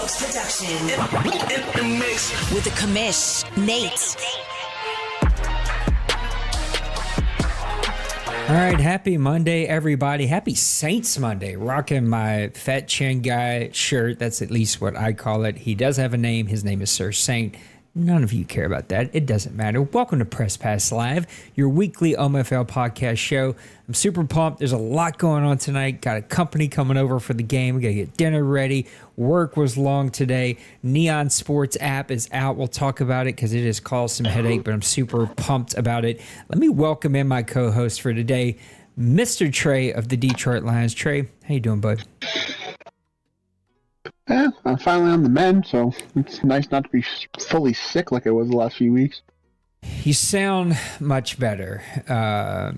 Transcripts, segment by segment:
Production. In mix. With the commish, Nate. All right, happy Monday, everybody. Happy Saints Monday. Rocking my Fat Chin Guy shirt. That's at least what I call it. He does have a name. His name is Sir Saint. None of you care about that. It doesn't matter. Welcome to Press Pass Live, your weekly OMFL podcast show. I'm super pumped. There's a lot going on tonight. Got a company coming over for the game. We got to get dinner ready. Work was long today. Neon Sports app is out. We'll talk about it because it has caused some headache, but I'm super pumped about it. Let me welcome in my co-host for today, Mr. Trey of the Detroit Lions. Trey, how you doing, bud? Yeah, I'm finally on the mend, so it's nice not to be fully sick like I was the last few weeks. You sound much better,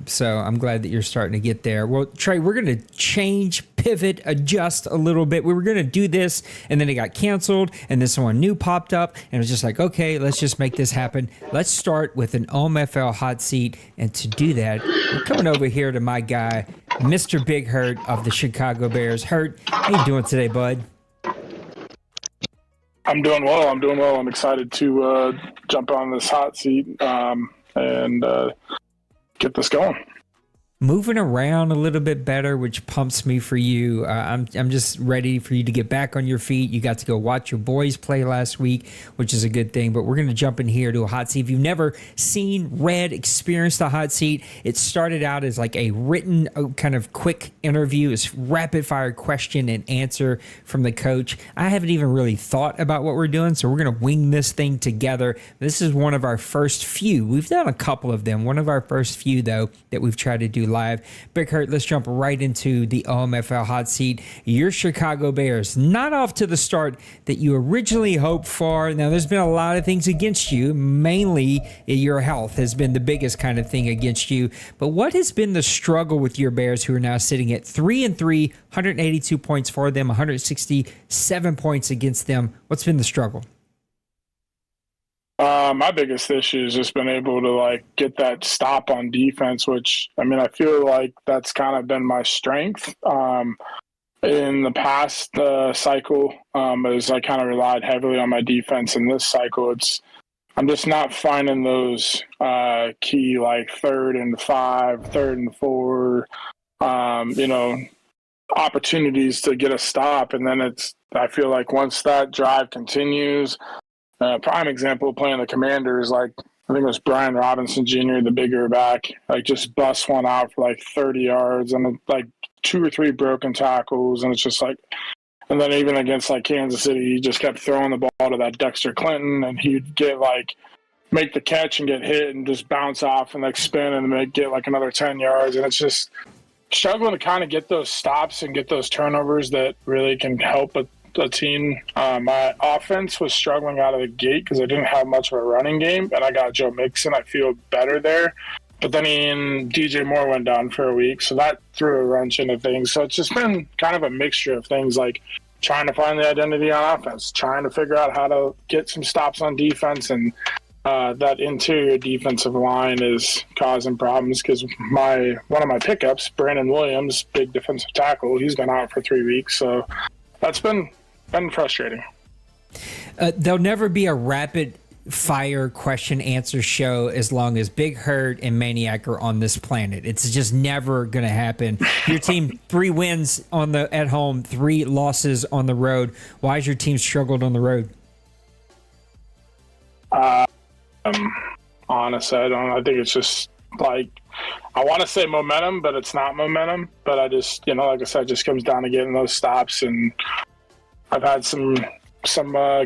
so I'm glad that you're starting to get there. Well, Trey, we're going to change, pivot, adjust a little bit. We were going to do this, and then it got canceled, and then someone new popped up, and it was just like, okay, let's just make this happen. Let's start with an OMFL hot seat, and to do that, we're coming over here to my guy, Mr. Big Hurt of the Chicago Bears. Hurt, how you doing today, bud? I'm doing well. I'm excited to jump on this hot seat and get this going. Moving around a little bit better, which pumps me for you. I'm just ready for you to get back on your feet. You got to go watch your boys play last week, which is a good thing. But we're going to jump in here to a hot seat. If you've never seen, read, experienced a hot seat, it started out as like a written kind of quick interview. It's rapid fire question and answer from the coach. I haven't even really thought about what we're doing, so we're going to wing this thing together. This is one of our first few. We've done a couple of them. One of our first few, though, that we've tried to do live. Big Hurt, let's jump right into the OMFL hot seat. Your Chicago Bears, not off to the start that you originally hoped for. Now, there's been a lot of things against you. Mainly, your health has been the biggest kind of thing against you. But what has been the struggle with your Bears, who are now sitting at 3-3, 182 points for them, 167 points against them? What's been the struggle? My biggest issue has just been able to get that stop on defense, which I feel like that's kind of been my strength in the past cycle. As I kind of relied heavily on my defense in this cycle, I'm just not finding those key 3rd and 5, 3rd and 4, opportunities to get a stop, and then I feel like once that drive continues. Prime example of playing the Commanders, I think it was Brian Robinson Jr., the bigger back, just busts one out for 30 yards and 2 or 3 broken tackles. And it's just and then even against Kansas City, he just kept throwing the ball to that Dexter Clinton, and he'd get make the catch and get hit and just bounce off and spin and get another 10 yards. And it's just struggling to kind of get those stops and get those turnovers that really can help a team. My offense was struggling out of the gate because I didn't have much of a running game, and I got Joe Mixon. I feel better there. But then DJ Moore went down for a week, so that threw a wrench into things. So it's just been kind of a mixture of things, trying to find the identity on offense, trying to figure out how to get some stops on defense, and that interior defensive line is causing problems because one of my pickups, Brandon Williams, big defensive tackle, he's been out for 3 weeks. So that's been frustrating. There'll never be a rapid fire question answer show as long as Big Hurt and Maniac are on this planet. It's just never going to happen. Your team 3 wins at home, 3 losses on the road. Why has your team struggled on the road? Honestly, I don't know. I think it's just I want to say momentum, but it's not momentum. But I just, like I said, it just comes down to getting those stops. And I've had some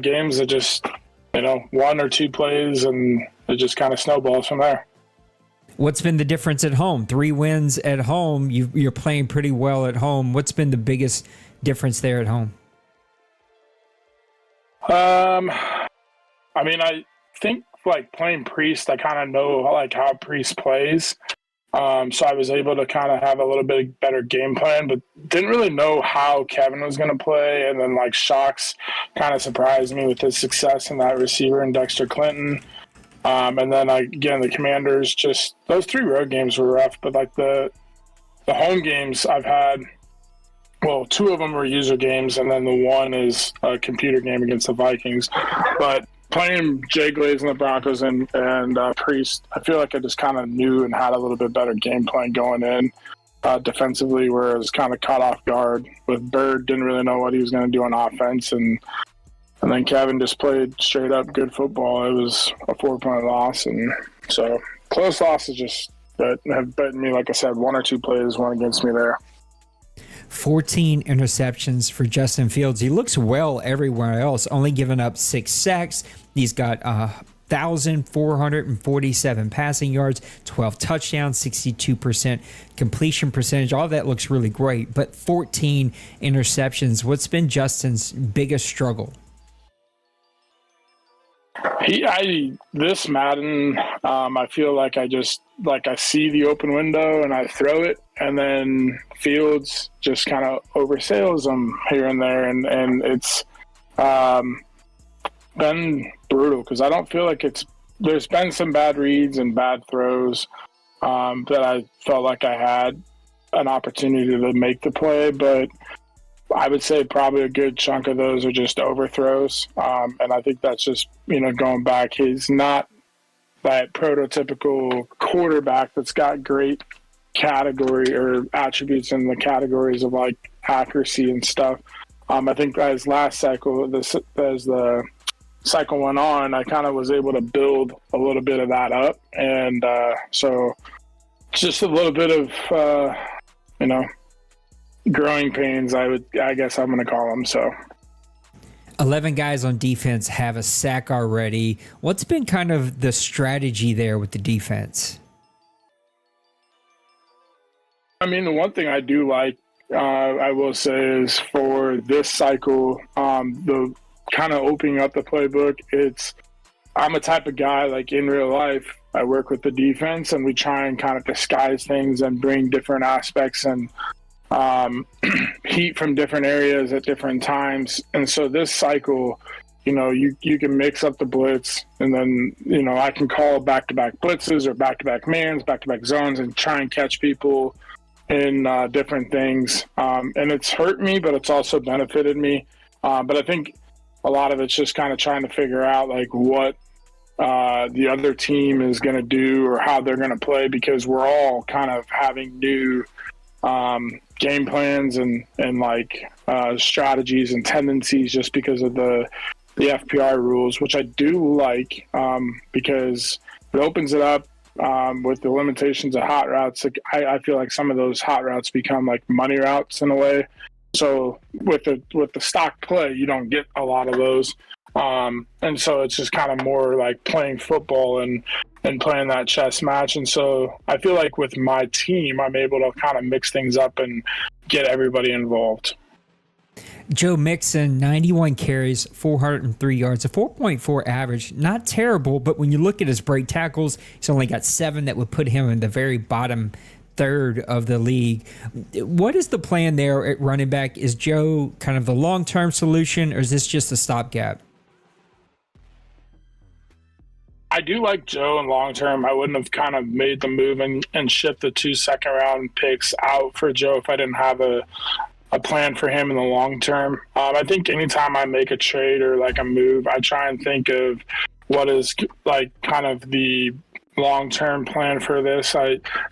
games that just, 1 or 2 plays, and it just kind of snowballs from there. What's been the difference at home? 3 wins at home. You're playing pretty well at home. What's been the biggest difference there at home? I think playing Priest, I kind of know how Priest plays. So I was able to kind of have a little bit better game plan, but didn't really know how Kevin was going to play. And then Shocks kind of surprised me with his success in that receiver and Dexter Clinton. And then again, the Commanders, just those 3 road games were rough, but the home games I've had well, two of them were user games, and then the one is a computer game against the Vikings. But playing Jay Glaze and the Broncos and Priest, I feel like I just kind of knew and had a little bit better game plan going in defensively, where I was kind of caught off guard with Bird. Didn't really know what he was going to do on offense, and then Kevin just played straight up good football. It was a 4-point loss, and so close losses just that have beaten me. Like I said, one or two plays went against me there. 14 interceptions for Justin Fields. He looks well everywhere else, only giving up 6 sacks. He's got 1,447 passing yards, 12 touchdowns, 62% completion percentage. All that looks really great, but 14 interceptions. What's been Justin's biggest struggle? This Madden, I feel like I see the open window and I throw it, and then Fields just kind of oversails them here and there, and it's been brutal because I don't feel like there's been some bad reads and bad throws that I felt like I had an opportunity to make the play, but I would say probably a good chunk of those are just overthrows. And I think that's just, going back, he's not that prototypical quarterback that's got great category or attributes in the categories of like accuracy and stuff. I think as last cycle, as the cycle went on, I kind of was able to build a little bit of that up. And so just a little bit of, growing pains, I guess I'm going to call them. So 11 guys on defense have a sack already. What's been kind of the strategy there with the defense? I mean, the one thing I do like, I will say, is for this cycle, the kind of opening up the playbook. I'm a type of guy, like in real life, I work with the defense and we try and kind of disguise things and bring different aspects and heat from different areas at different times. And so this cycle, you can mix up the blitz, and then, I can call back-to-back blitzes or back-to-back mans, back-to-back zones, and try and catch people in different things. And it's hurt me, but it's also benefited me. But I think a lot of it's just kind of trying to figure out like what the other team is going to do or how they're going to play, because we're all kind of having new game plans and strategies and tendencies just because of the FPR rules, which I do like because it opens it up with the limitations of hot routes. Like, I feel like some of those hot routes become like money routes in a way. So with the stock play, you don't get a lot of those. And so it's just kind of more like playing football and playing that chess match. And so I feel like with my team, I'm able to kind of mix things up and get everybody involved. Joe Mixon, 91 carries, 403 yards, a 4.4 average. Not terrible, but when you look at his break tackles, he's only got 7 that would put him in the very bottom third of the league. What is the plan there at running back? Is Joe kind of the long-term solution, or is this just a stopgap? I do like Joe in long term. I wouldn't have kind of made the move and shipped the 2 second-round picks out for Joe if I didn't have a plan for him in the long term. I think anytime I make a trade or like a move, I try and think of what is like kind of the long-term plan for this.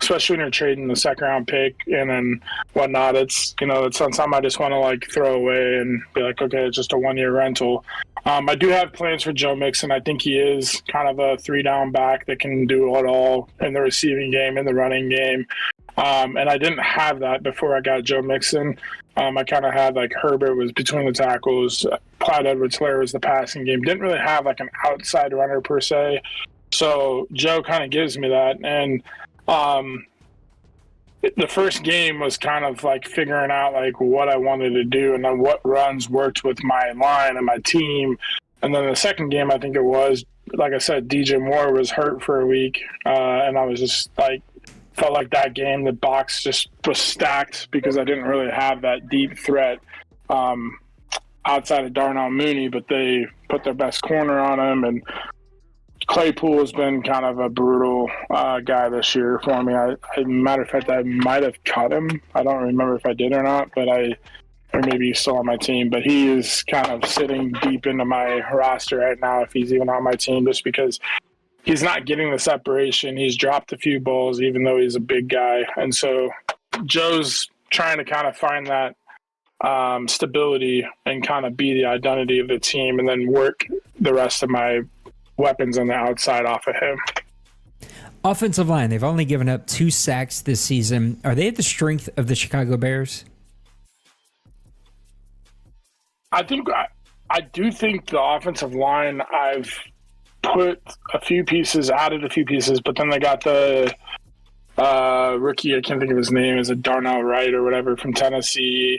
Especially when you're trading the second-round pick and then whatnot, it's something I just want to like throw away and be like, okay, it's just a 1-year rental. I do have plans for Joe Mixon. I think he is kind of a 3-down back that can do it all in the receiving game, in the running game. And I didn't have that before I got Joe Mixon. I kind of had like Herbert was between the tackles, Clyde Edwards-Helaire was the passing game. Didn't really have like an outside runner per se. So Joe kind of gives me that. And the first game was kind of like figuring out like what I wanted to do and then what runs worked with my line and my team. And then the second game, I think it was, like I said, DJ Moore was hurt for a week. And I was just like, felt like that game, the box just was stacked because I didn't really have that deep threat outside of Darnell Mooney, but they put their best corner on him and Claypool has been kind of a brutal guy this year for me. Matter of fact, I might have cut him. I don't remember if I did or not, or maybe he's still on my team. But he is kind of sitting deep into my roster right now, if he's even on my team, just because he's not getting the separation. He's dropped a few balls, even though he's a big guy. And so Joe's trying to kind of find that stability and kind of be the identity of the team, and then work the rest of my weapons on the outside off of him. Offensive line, they've only given up 2 sacks this season. Are they at the strength of the Chicago Bears? I do think the offensive line, I've put a few pieces, added a few pieces, but then they got the rookie, I can't think of his name, is it Darnell Wright or whatever from Tennessee,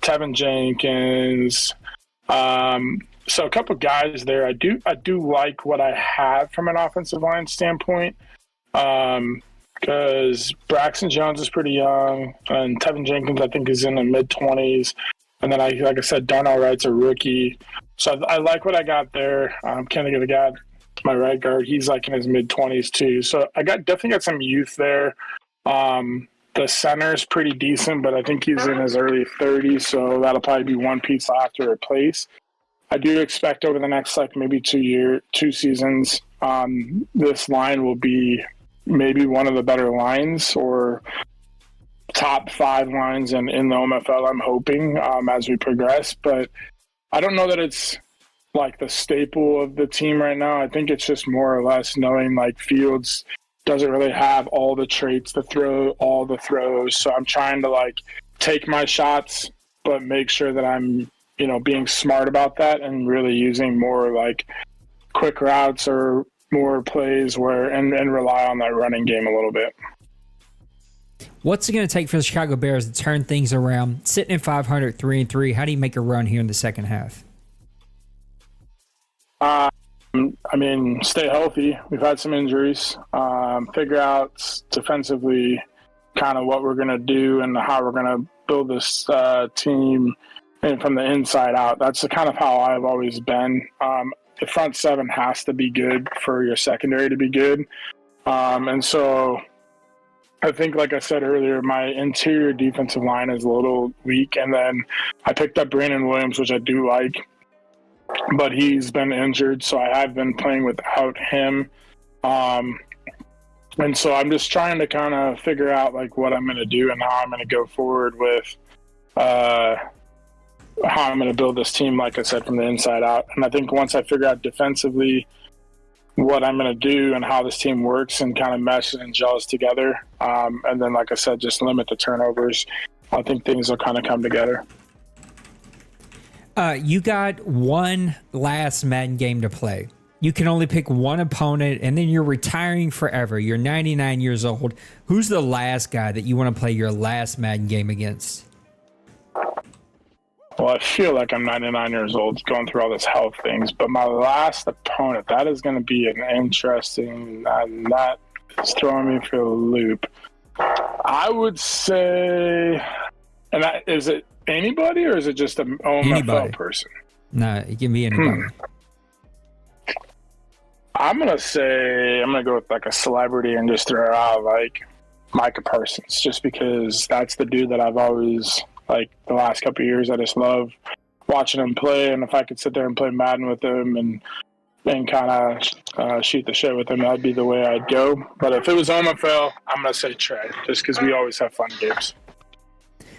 Tevin Jenkins, so a couple guys there. I do like what I have from an offensive line standpoint, because Braxton Jones is pretty young, and Tevin Jenkins I think is in the mid-20s, and then like I said, Darnell Wright's a rookie, so I like what I got there. Can't think of the guy, my right guard. He's like in his mid-20s too, so I definitely got some youth there. The center's pretty decent, but I think he's in his early 30s, so that'll probably be one piece I'll have to replace. I do expect over the next maybe 2 seasons, this line will be maybe one of the better lines, or top 5 lines in the OMFL, I'm hoping, as we progress. But I don't know that it's like the staple of the team right now. I think it's just more or less knowing Fields doesn't really have all the traits to throw all the throws. So I'm trying to take my shots, but make sure that I'm, being smart about that and really using more quick routes or more plays and rely on that running game a little bit. What's it going to take for the Chicago Bears to turn things around? Sitting at 500, 3-3, how do you make a run here in the second half? Stay healthy. We've had some injuries. Figure out defensively kind of what we're going to do and how we're going to build this team and from the inside out. That's kind of how I've always been. The front 7 has to be good for your secondary to be good. And so I think, like I said earlier, my interior defensive line is a little weak. And then I picked up Brandon Williams, which I do like, but he's been injured, so I have been playing without him. And so I'm just trying to kind of figure out what I'm going to do and how I'm going to go forward with how I'm going to build this team, like I said, from the inside out. And I think once I figure out defensively what I'm going to do and how this team works and kind of meshes and gels together, and then, like I said, just limit the turnovers, I think things will kind of come together. You got one last Madden game to play. You can only pick one opponent, and then you're retiring forever. You're 99 years old. Who's the last guy that you want to play your last Madden game against? Well, I feel like I'm 99 years old going through all this health things, but my last opponent, that is going to be an interesting, that is throwing me for a loop. I would say, and is it anybody or is it just an OMFL person? No, it can be anybody. I'm going to go with a celebrity and just throw out Micah Parsons, just because that's the dude that I've always, the last couple of years, I just love watching him play. And if I could sit there and play Madden with him and kind of shoot the shit with him, that'd be the way I'd go. But if it was OMFL, I'm going to say Trey, just because we always have fun games.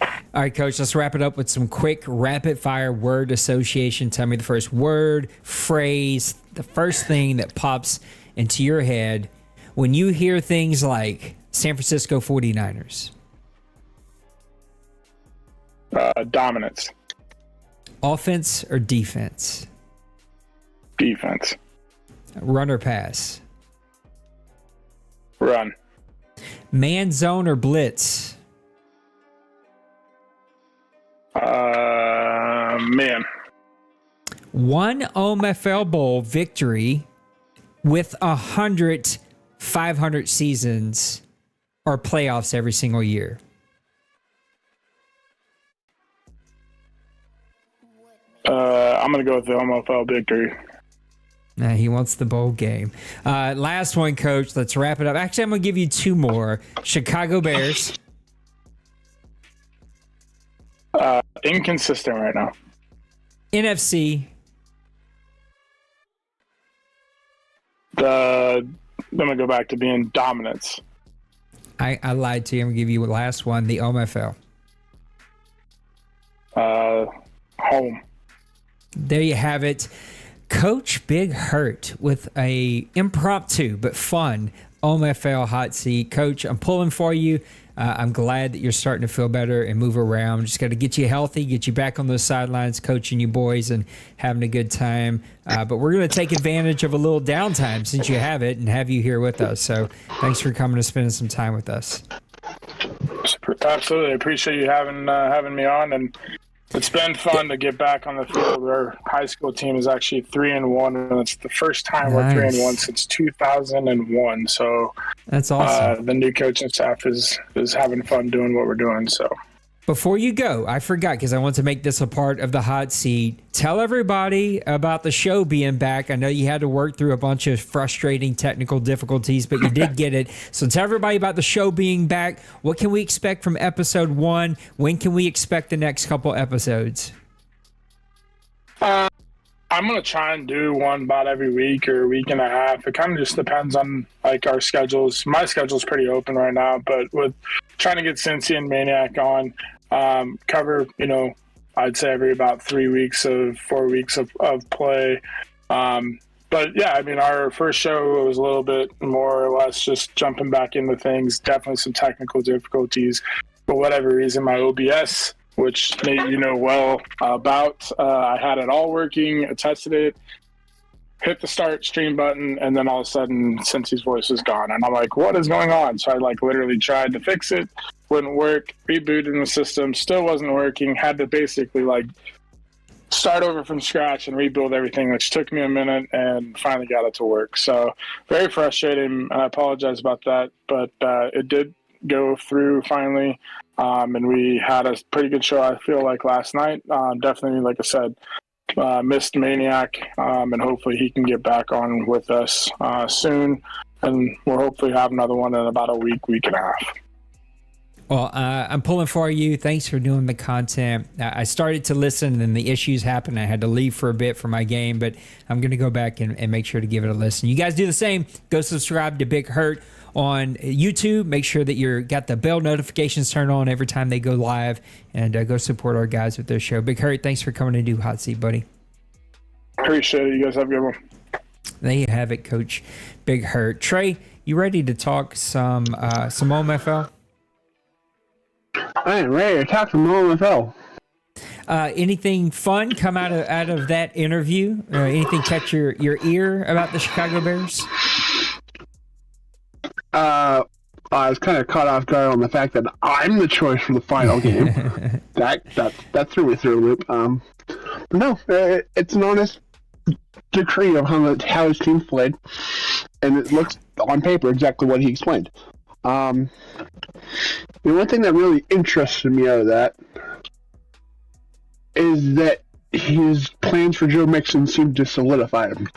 All right, Coach, let's wrap it up with some quick rapid-fire word association. Tell me the first word, phrase, the first thing that pops into your head when you hear things like San Francisco 49ers. Dominance. Offense or defense? Defense. Run or pass? Run. Man zone or blitz? Man. One OMFL Bowl victory with 100 500 seasons or playoffs every single year. I'm going to go with the OMFL victory. He wants the bowl game. Last one, Coach. Let's wrap it up. Actually, I'm going to give you two more. Chicago Bears. Inconsistent right now. NFC. I'm going to go back to being dominance. I lied to you. I'm going to give you the last one. The OMFL. Home. There you have it. Coach Big Hurt with a impromptu but fun OMFL hot seat. Coach, I'm pulling for you. I'm glad that you're starting to feel better and move around. Just got to get you healthy, get you back on those sidelines, coaching you boys and having a good time. But we're going to take advantage of a little downtime since you have it and have you here with us. So thanks for coming and spending some time with us. Absolutely. I appreciate you having me on, and it's been fun to get back on the field. Our high school team is actually 3-1, and it's the first time we're 3-1 since 2001. So that's awesome. The new coaching staff is having fun doing what we're doing. So before you go, I forgot because I want to make this a part of the hot seat. Tell everybody about the show being back. I know you had to work through a bunch of frustrating technical difficulties, but you did get it. So tell everybody about the show being back. What can we expect from episode 1? When can we expect the next couple episodes? I'm going to try and do one about every week or week and a half. It kind of just depends on like our schedules. My schedule's pretty open right now, but with trying to get Cincy and Maniac on, cover, I'd say every about 3 weeks of 4 weeks of play. But yeah, I mean, our first show was a little bit more or less just jumping back into things, definitely some technical difficulties. For whatever reason, my OBS, which Nate, you know well about, I had it all working, I tested it, hit the start stream button, and then all of a sudden Cincy's voice is gone. And I'm like, what is going on? So I literally tried to fix it, wouldn't work, rebooted the system, still wasn't working, had to basically start over from scratch and rebuild everything, which took me a minute, and finally got it to work. So very frustrating, and I apologize about that, but it did go through finally, and we had a pretty good show, I feel like, last night. Definitely, like I said, missed Maniac, and hopefully he can get back on with us soon, and we'll hopefully have another one in about a week and a half. Well, I'm pulling for you. Thanks for doing the content. I started to listen, and then the issues happened. I had to leave for a bit for my game, but I'm going to go back and make sure to give it a listen. You guys do the same. Go subscribe to Big Hurt on YouTube. Make sure that you're got the bell notifications turned on every time they go live, and go support our guys with their show. Big Hurt, thanks for coming to do Hot Seat, buddy. Appreciate it. You guys have a good one. There you have it, Coach Big Hurt. Trey, you ready to talk some OMFL? I am ready to talk some OMFL. Anything fun come out of that interview? Anything catch your ear about the Chicago Bears? I was kind of caught off guard on the fact that I'm the choice for the final game. that threw me through a loop. But no, it's an honest decree of how his team played, and it looks on paper exactly what he explained. The one thing that really interested me out of that is that his plans for Joe Mixon seemed to solidify him.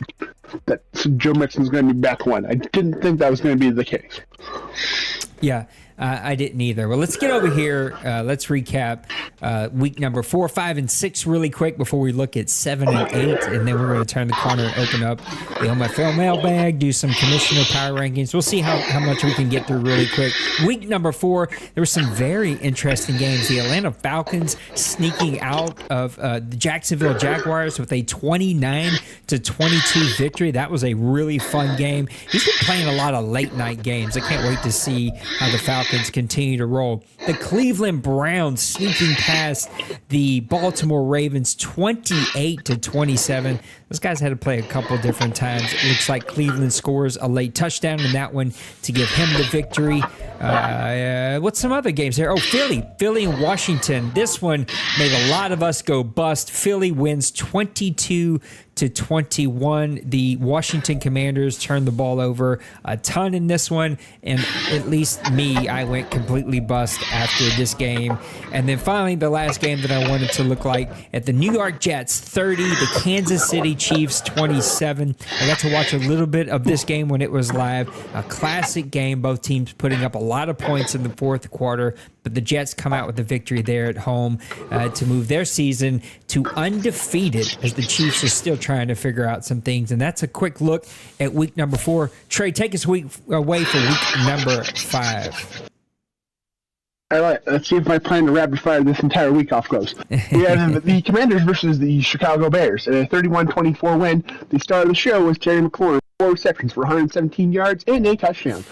That Joe Mixon's going to be back one. I didn't think that was going to be the case. Yeah, I didn't either. Well, let's get over here. Let's recap week number 4, 5, and 6 really quick before we look at 7 and 8, and then we're going to turn the corner and open up the OMFL mailbag, do some commissioner power rankings. We'll see how much we can get through really quick. Week number 4, there were some very interesting games. The Atlanta Falcons sneaking out of the Jacksonville Jaguars with a 29-22 victory. That was a really fun game. He's been playing a lot of late night games. I can't wait to see how the Falcons continue to roll. The Cleveland Browns sneaking past the Baltimore Ravens 28-27. Those guys had to play a couple different times. It looks like Cleveland scores a late touchdown in that one to give him the victory. What's some other games there? Oh, Philly and Washington. This one made a lot of us go bust. Philly wins 22-17 to 21. The Washington Commanders turned the ball over a ton in this one, and at least me, I went completely bust after this game. And then finally, the last game that I wanted to look like at the New York Jets 30, the Kansas City Chiefs 27. I got to watch a little bit of this game when it was live. A classic game, both teams putting up a lot of points in the fourth quarter, but the Jets come out with the victory there at home to move their season to undefeated as the Chiefs are still trying to figure out some things. And that's a quick look at week number 4. Trey, take us away for week number 5. All right, let's see if my plan to rapid fire this entire week off goes. We have the Commanders versus the Chicago Bears. A 31-24 win. The star of the show was Terry McLaurin, 4 receptions for 117 yards and a touchdown.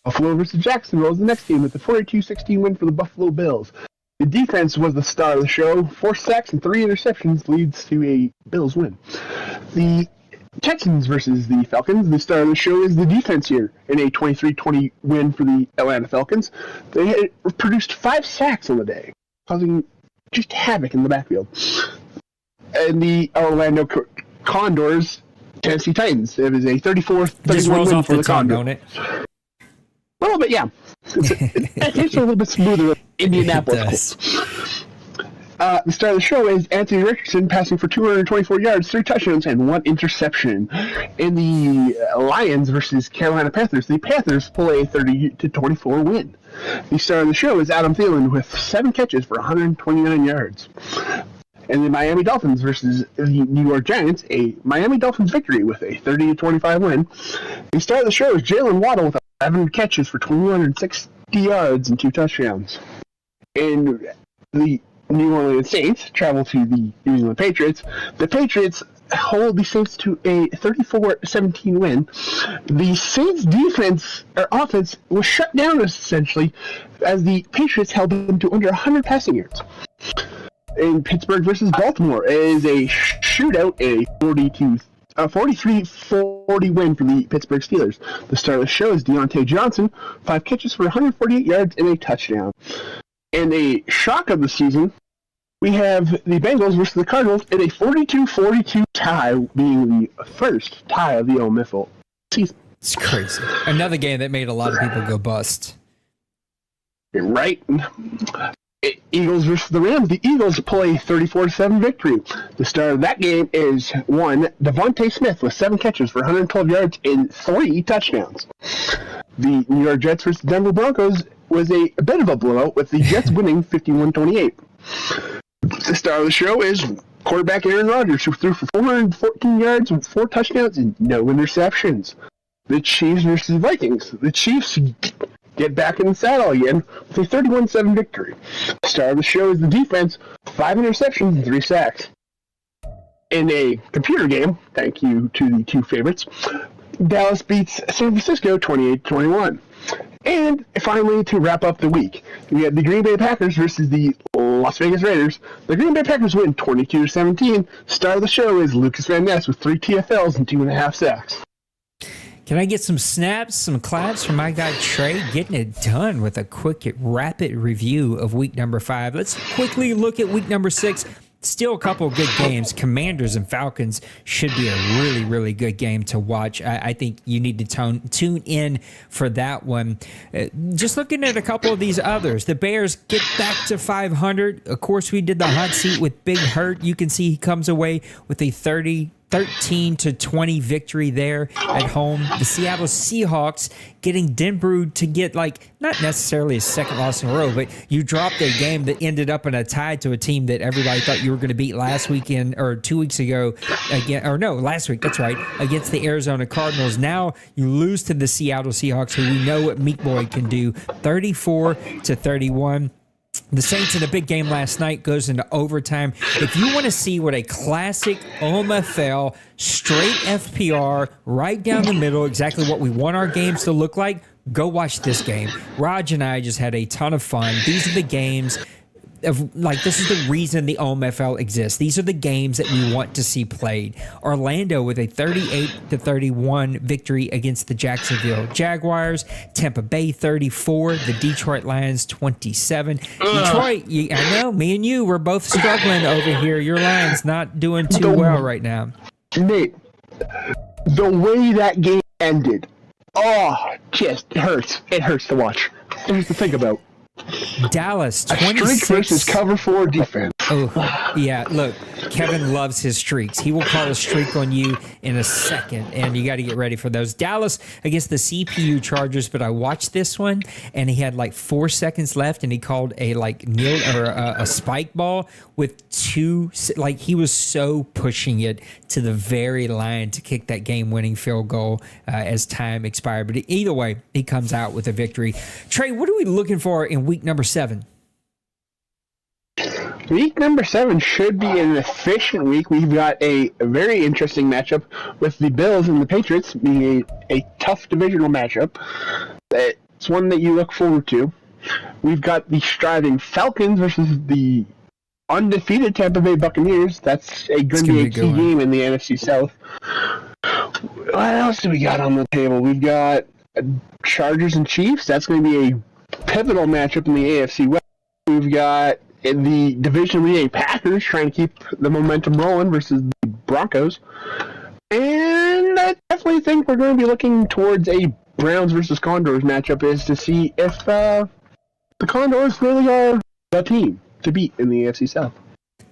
Buffalo versus Jacksonville is the next game with the 42-16 win for the Buffalo Bills. The defense was the star of the show. 4 sacks and 3 interceptions leads to a Bills win. The Texans versus the Falcons. The star of the show is the defense here in a 23-20 win for the Atlanta Falcons. They had produced 5 sacks on the day, causing just havoc in the backfield. And the Orlando Condors, Tennessee Titans. It was a 34-31 win for the Condors. Don't it? A little bit, yeah. It's a little bit smoother than Indianapolis. The star of the show is Anthony Richardson, passing for 224 yards, 3 touchdowns, and 1 interception. In the Lions versus Carolina Panthers, the Panthers pull a 30-24 win. The star of the show is Adam Thielen with 7 catches for 129 yards. And the Miami Dolphins versus the New York Giants, a Miami Dolphins victory with a 30-25 win. The star of the show is Jalen Waddle with 11 catches for 260 yards and 2 touchdowns. And the New Orleans Saints travel to the New England Patriots. The Patriots hold the Saints to a 34-17 win. The Saints' defense or offense was shut down essentially as the Patriots held them to under 100 passing yards. In Pittsburgh versus Baltimore is a shootout, a 43-40 win for the Pittsburgh Steelers. The star of the show is Deontay Johnson, 5 catches for 148 yards and a touchdown. And a shock of the season, we have the Bengals versus the Cardinals in a 42-42 tie, being the first tie of the OMFL season. It's crazy. Another game that made a lot of people go bust. Right. Eagles versus the Rams. The Eagles pull a 34-7 victory. The star of that game is one Devontae Smith with 7 catches for 112 yards and 3 touchdowns. The New York Jets versus Denver Broncos was a bit of a blowout, with the Jets winning 51-28. The star of the show is quarterback Aaron Rodgers, who threw for 414 yards and 4 touchdowns and no interceptions. The Chiefs versus Vikings. The Chiefs get back in the saddle again with a 31-7 victory. The star of the show is the defense, 5 interceptions and 3 sacks. In a computer game, thank you to the 2 favorites, Dallas beats San Francisco 28-21. And finally, to wrap up the week, we have the Green Bay Packers versus the Las Vegas Raiders. The Green Bay Packers win 22-17. Star of the show is Lucas Van Ness with 3 TFLs and 2.5 sacks. Can I get some snaps, some claps from my guy Trey getting it done with a quick, rapid review of week number 5? Let's quickly look at week number 6. Still a couple of good games. Commanders and Falcons should be a really, really good game to watch. I think you need to tune in for that one. Just looking at a couple of these others. The Bears get back to 500. Of course, we did the hot seat with Big Hurt. You can see he comes away with a 13-20 victory there at home. The Seattle Seahawks getting Denver to get, like, not necessarily a second loss in a row, but you dropped a game that ended up in a tie to a team that everybody thought you were going to beat last weekend or 2 weeks ago again, or no, last week, that's right, against the Arizona Cardinals. Now you lose to the Seattle Seahawks, who we know what Meat Boy can do, 34-31. The Saints in a big game last night goes into overtime. If you want to see what a classic OMFL, straight FPR, right down the middle, exactly what we want our games to look like, go watch this game. Raj and I just had a ton of fun. These are the games this is the reason the OMFL exists. These are the games that we want to see played. Orlando with a 38-31 victory against the Jacksonville Jaguars. Tampa Bay 34, the Detroit Lions 27. Detroit, I know, me and you, we're both struggling over here. Your Lions not doing too well right now. Nate, the way that game ended, just hurts. It hurts to watch. It hurts to think about. Dallas, A 26. streak versus cover 4 defense. Oh, yeah. Look, Kevin loves his streaks. He will call a streak on you in a second, and you got to get ready for those. Dallas against the CPU Chargers, but I watched this one, and he had like 4 seconds left, and he called a a spike ball with he was so pushing it to the very line to kick that game-winning field goal as time expired. But either way, he comes out with a victory. Trey, what are we looking for in week number 7? Week number 7 should be an efficient week. We've got a very interesting matchup with the Bills and the Patriots being a tough divisional matchup. It's one that you look forward to. We've got the striving Falcons versus the undefeated Tampa Bay Buccaneers. That's going to be a key game in the NFC South. What else do we got on the table? We've got Chargers and Chiefs. That's going to be a pivotal matchup in the AFC West. We've got in the Division Leading Packers trying to keep the momentum rolling versus the Broncos. And I definitely think we're going to be looking towards a Browns versus Condors matchup is to see if the Condors really are the team to beat in the AFC South.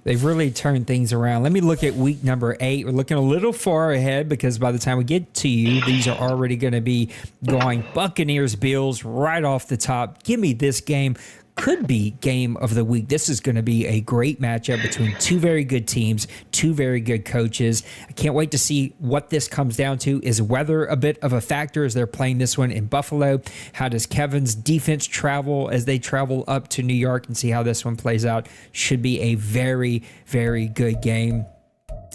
They've really turned things around. Let me look at week number 8. We're looking a little far ahead because by the time we get to you, these are already going to be going Buccaneers, Bills right off the top. Give me this game. Could be game of the week. This is going to be a great matchup between two very good teams, two very good coaches. I can't wait to see what this comes down to. Is weather a bit of a factor as they're playing this one in Buffalo? How does Kevin's defense travel as they travel up to New York, and see how this one plays out? Should be a very, very good game.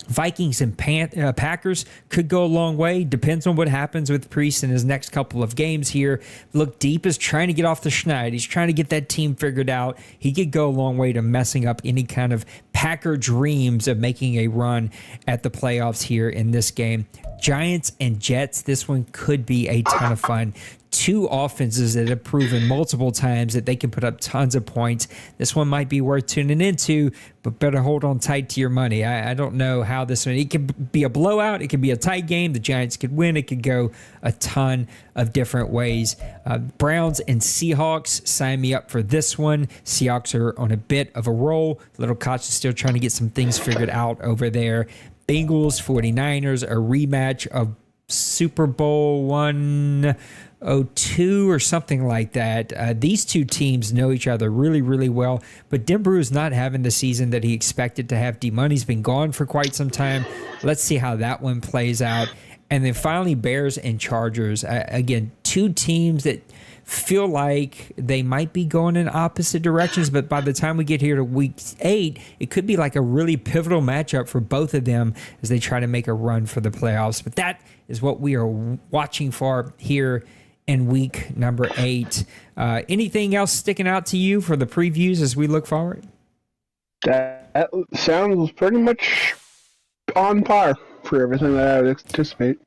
Vikings and Packers could go a long way. Depends on what happens with Priest in his next couple of games here. Look, Deep is trying to get off the schneid. He's trying to get that team figured out. He could go a long way to messing up any kind of Packer dreams of making a run at the playoffs here in this game. Giants and Jets, this one could be a ton of fun. Two offenses that have proven multiple times that they can put up tons of points. This one might be worth tuning into, but better hold on tight to your money. I don't know how this one, it could be a blowout. It could be a tight game. The Giants could win. It could go a ton of different ways. Browns and Seahawks, sign me up for this one. Seahawks are on a bit of a roll. Little Koch is still trying to get some things figured out over there. Bengals, 49ers, a rematch of Super Bowl 102 or something like that. These two teams know each other really, really well, but Denver is not having the season that he expected to have. D-Money's been gone for quite some time. Let's see how that one plays out. And then finally, Bears and Chargers. Again, two teams that feel like they might be going in opposite directions, but by the time we get here to week 8, it could be like a really pivotal matchup for both of them as they try to make a run for the playoffs. But that is what we are watching for here in week number 8. Anything else sticking out to you for the previews as we look forward? That sounds pretty much on par for everything that I would anticipate.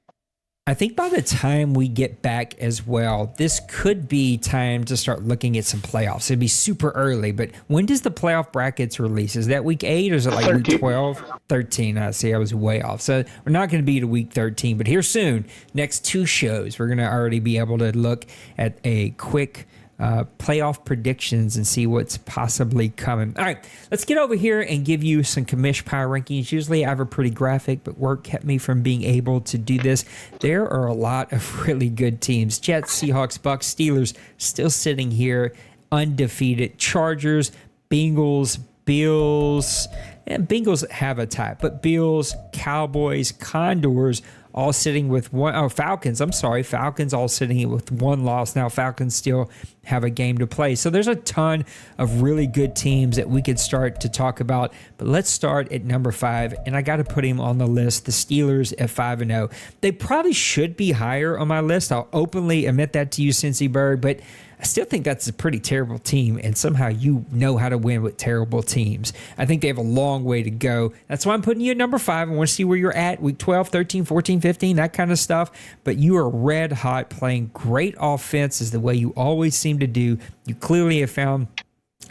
I think by the time we get back as well, this could be time to start looking at some playoffs. It'd be super early, but when does the playoff brackets release? Is that week 8 or is it like 13. week 12? 13. I see. I was way off. So we're not going to be to week 13, but here soon, next 2 shows, we're going to already be able to look at a quick playoff predictions and see what's possibly coming. All right, let's get over here and give you some commish power rankings. Usually I have a pretty graphic, but work kept me from being able to do this. There are a lot of really good teams. Jets, Seahawks, Bucks, Steelers still sitting here undefeated. Chargers, Bengals, Bills, and Bengals have a tie, but Bills, Cowboys, Condors all sitting with one. Oh, Falcons. I'm sorry. Falcons all sitting with one loss. Now Falcons still have a game to play. So there's a ton of really good teams that we could start to talk about. But let's start at number 5. And I got to put him on the list. The Steelers at 5-0. They probably should be higher on my list. I'll openly admit that to you, Cincy Bird. But I still think that's a pretty terrible team, and somehow you know how to win with terrible teams. I think they have a long way to go. That's why I'm putting you at number 5. I want to see where you're at, week 12, 13, 14, 15, that kind of stuff. But you are red hot, playing great offense is the way you always seem to do. You clearly have found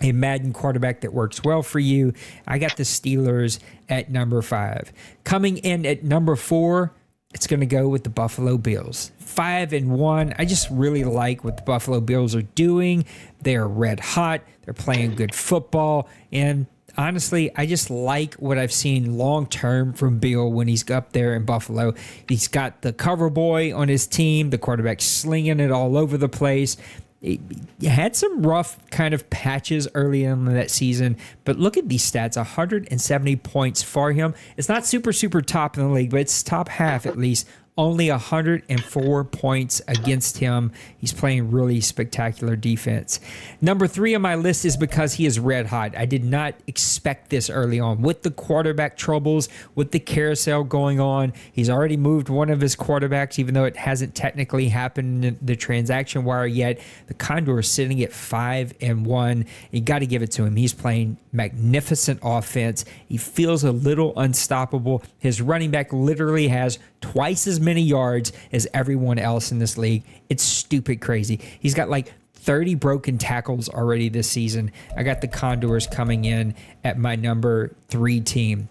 a Madden quarterback that works well for you. I got the Steelers at number 5. Coming in at number 4, it's going to go with the Buffalo Bills. 5-1. I just really like what the Buffalo Bills are doing. They are red hot. They're playing good football. And honestly, I just like what I've seen long-term from Bill when he's up there in Buffalo. He's got the cover boy on his team, the quarterback slinging it all over the place. He had some rough kind of patches early in that season, but look at these stats, 170 points for him. It's not super, super top in the league, but it's top half at least. Only 104 points against him. He's playing really spectacular defense. Number 3 on my list is because he is red hot. I did not expect this early on. With the quarterback troubles, with the carousel going on, he's already moved one of his quarterbacks, even though it hasn't technically happened in the transaction wire yet. The Condor is sitting at 5-1. You got to give it to him. He's playing magnificent offense. He feels a little unstoppable. His running back literally has twice as many yards as everyone else in this league. It's stupid crazy. He's got like 30 broken tackles already this season. I got the Condors coming in at my number 3 team.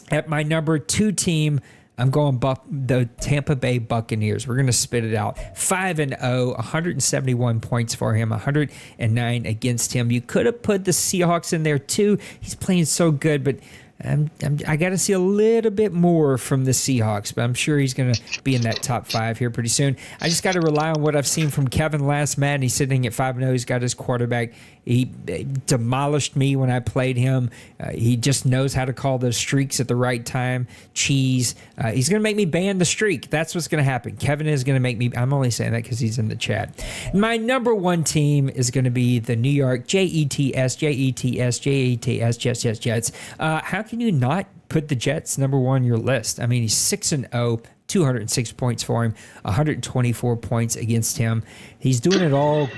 At my number 2 team, I'm going the Tampa Bay Buccaneers. We're going to spit it out. 5-0, 171 points for him, 109 against him. You could have put the Seahawks in there too. He's playing so good, but I got to see a little bit more from the Seahawks, but I'm sure he's going to be in that top 5 here pretty soon. I just got to rely on what I've seen from Kevin last Madden. He's sitting at 5-0. He's got his quarterback. He demolished me when I played him. He just knows how to call those streaks at the right time. Cheese. He's going to make me ban the streak. That's what's going to happen. Kevin is going to make me. I'm only saying that because he's in the chat. My number 1 team is going to be the New York Jets. How can you not put the Jets number 1 on your list? I mean, he's 6-0. 206 points for him, 124 points against him. He's doing it all,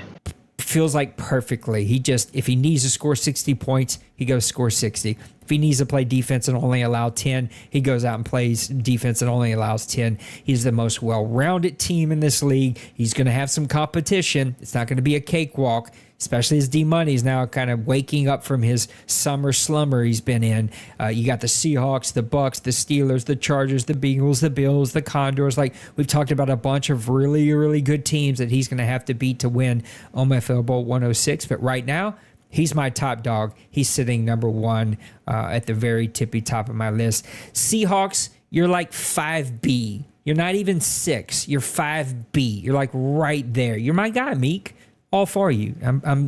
feels like perfectly. If he needs to score 60 points, he goes score 60. If he needs to play defense and only allow 10, he goes out and plays defense and only allows 10. He's the most well-rounded team in this league. He's going to have some competition. It's not going to be a cakewalk, especially as D-Money's now kind of waking up from his summer slumber he's been in. You got the Seahawks, the Bucks, the Steelers, the Chargers, the Bengals, the Bills, the Condors. Like, we've talked about a bunch of really, really good teams that he's going to have to beat to win OMFL Bowl 106. But right now, he's my top dog. He's sitting number 1 at the very tippy top of my list. Seahawks, you're like 5B. You're not even 6. You're 5B. You're like right there. You're my guy, Meek. All for you.